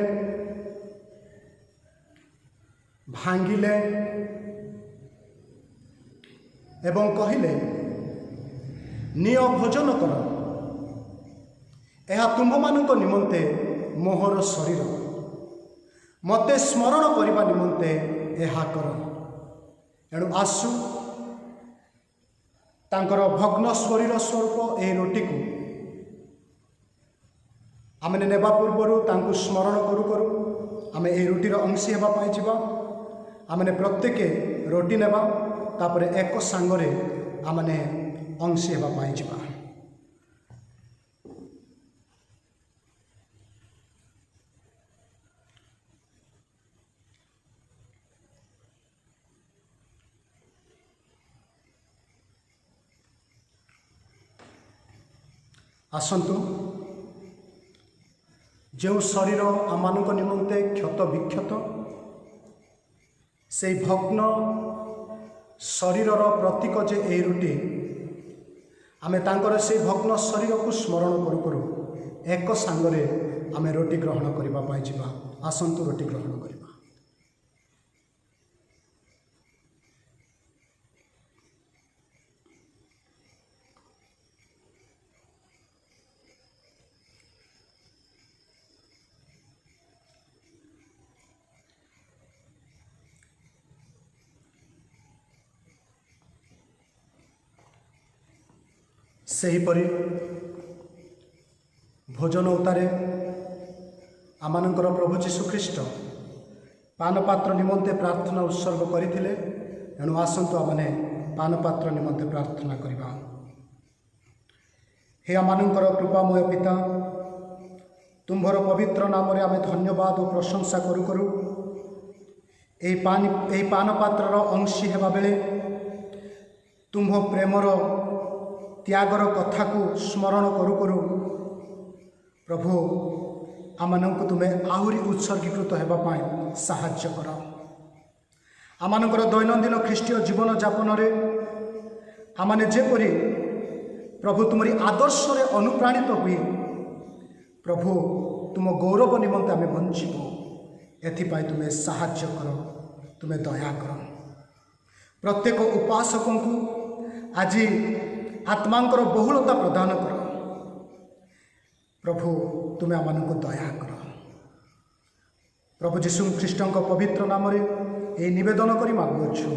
भांगिले एवं कहिले, निय भोजन कर, यह तुम्भमानक निमंते मोहर शरीर, मते स्मरण करने निमंते यह कर। एणु आसु तांकर भग्न शरीर स्वरूप ए रोटी को आमने नेबा पूर्वर तांकु स्मरण करू करू आमे ए रोटीर अंशी हेबा पाई जिबा। आमने प्रत्येक रोटी नेबा तापरे एक सांगरे आमने अंशी हेबा पाई जिबा। आसंतु जो शरीर आमानक निमंते क्षत विक्षत से भग्न शरीरर प्रतीक जे ए रोटी आमे तांकर से भग्न शरीर को स्मरण करू करू एक सांगरे आमे रोटी ग्रहण करिबा पाई जिबा। आसंतु रोटी ग्रहण करिबा। सेहीपरि भोजन उतारे आमानकर प्रभु जीशुख्रीष्ट पानपात्र निमंते प्रार्थना उत्सर्ग करथिले। एणु आसंतु आमने पानपात्र निमंते प्रार्थना करिबा। हे आमानकर कृपामय पिता, तुम्भर पवित्र नाम रे आमे धन्यवाद और प्रशंसा करू करू एई पानपात्रर अंशी हेबा बेले तुम्भ प्रेमर त्यागर कथा को स्मरण करू करू प्रभु आमानंकु तुम्हें आहुरी उत्सर्गीकृत हेबा पाए साहाय्य कर। आमानंकर दैनंदिन ख्रीष्टीय जीवन यापन रे आमाने जेपरि प्रभु तुमरी आदर्श रे अनुप्राणित हुए प्रभु तुम गौरव निमंते आमे बंचिबो एथिपाई तुम्हें साहाय्य कर, तुम्हें दया कर। प्रत्येक उपासकों को आज आत्मांकर बहुलता प्रदान कर प्रभु, तुम्हें आमानंको दया कर। प्रभु जीशु ख्रीष्ट पवित्र नाम रे ए निवेदन करी मागुछु,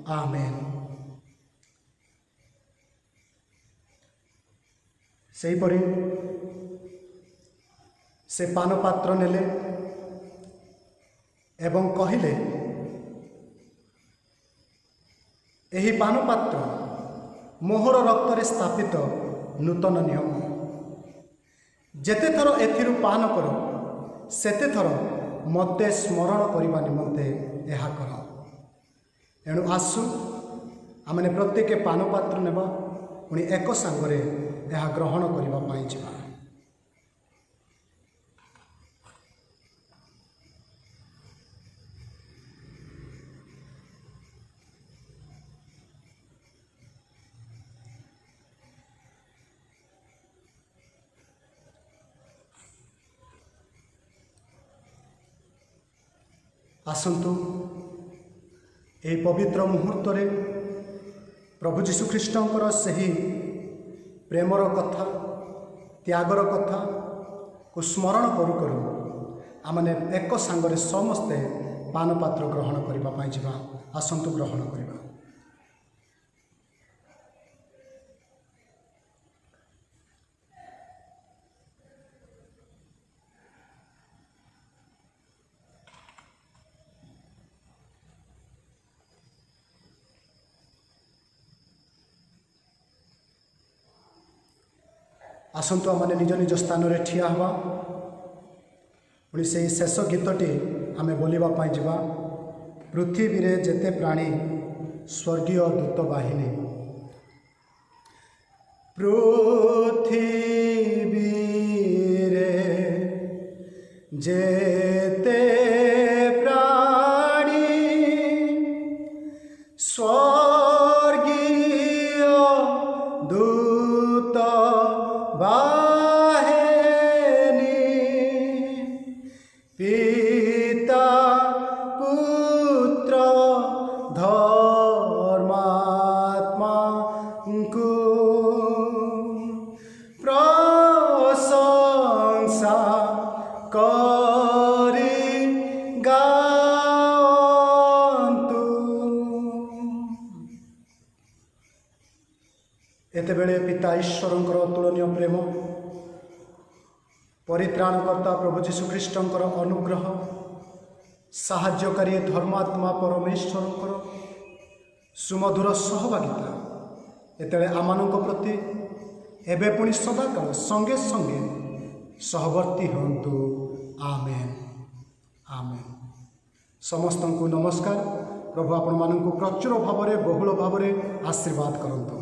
आमेन। सेहीपरि से पानपात्र नेले एवं कहिले, एही पानपात्र मोहर रक्तरे स्थापित नूतन नियम। जेते थर एथिरु पान कर सेते थर मते स्मरण करने निमंते यह कर। ଏଣୁ ଆସୁ ଆମେ ପ୍ରତ୍ୟେକ ପାନପାତ୍ର ନେବା, ପୁଣି ଏକ ସାଙ୍ଗରେ ଏହା ଗ୍ରହଣ କରିବା ପାଇଁ ଯିବା। ଆସନ୍ତୁ ଏହି ପବିତ୍ର ମୁହୂର୍ତ୍ତରେ ପ୍ରଭୁ ଯୀଶୁଖ୍ରୀଷ୍ଟଙ୍କର ସେହି ପ୍ରେମର କଥା, ତ୍ୟାଗର କଥାକୁ ସ୍ମରଣ କରୁ କରୁ ଆମେ ଏକ ସାଙ୍ଗରେ ସମସ୍ତେ ପାନପାତ୍ର ଗ୍ରହଣ କରିବା ପାଇଁ ଯିବା। ଆସନ୍ତୁ ଗ୍ରହଣ କରିବା। ଆସନ୍ତୁ ଆମେ ନିଜ ନିଜ ସ୍ଥାନରେ ଠିଆ ହେବା। ପୁଣି ସେହି ଶେଷ ଗୀତଟି ଆମେ ବୋଲିବା ପାଇଁ ଯିବା। ପୃଥିବୀରେ ଯେତେ ପ୍ରାଣୀ ସ୍ୱର୍ଗୀୟ ଦୂତ ବାହିନୀ, ପୃଥିବୀରେ ଯେତେ ପ୍ରାଣୀ ସ୍ୱର୍ଗୀୟ ଦୂତ ବାହିନୀ, ପିତା ପୁତ୍ର ଧର୍ମାତ୍ମାଙ୍କୁ ପ୍ରଶଂସା କରି ଗାଆନ୍ତୁ। ଏତେବେଳେ ପିତା ଈଶ୍ୱରଙ୍କର ଅତୁଳନୀୟ ପ୍ରେମ, ପରିତ୍ରାଣକର୍ତ୍ତା ପ୍ରଭୁ ଯୀଶୁଖ୍ରୀଷ୍ଟଙ୍କର ଅନୁଗ୍ରହ, ସାହାଯ୍ୟକାରୀ ଧର୍ମାତ୍ମା ପରମେଶ୍ୱରଙ୍କର ସୁମଧୁର ସହଭାଗିତା ଏତେବେଳେ ଆମମାନଙ୍କ ପ୍ରତି ଏବେ ପୁଣି ସଦାକାଳ ସଙ୍ଗେ ସଙ୍ଗେ ସହବର୍ତ୍ତୀ ହୁଅନ୍ତୁ। ଆମେନ୍ ଆମେନ୍। ସମସ୍ତଙ୍କୁ ନମସ୍କାର। ପ୍ରଭୁ ଆପଣମାନଙ୍କୁ ପ୍ରଚୁର ଭାବରେ ବହୁଳ ଭାବରେ ଆଶୀର୍ବାଦ କରନ୍ତୁ।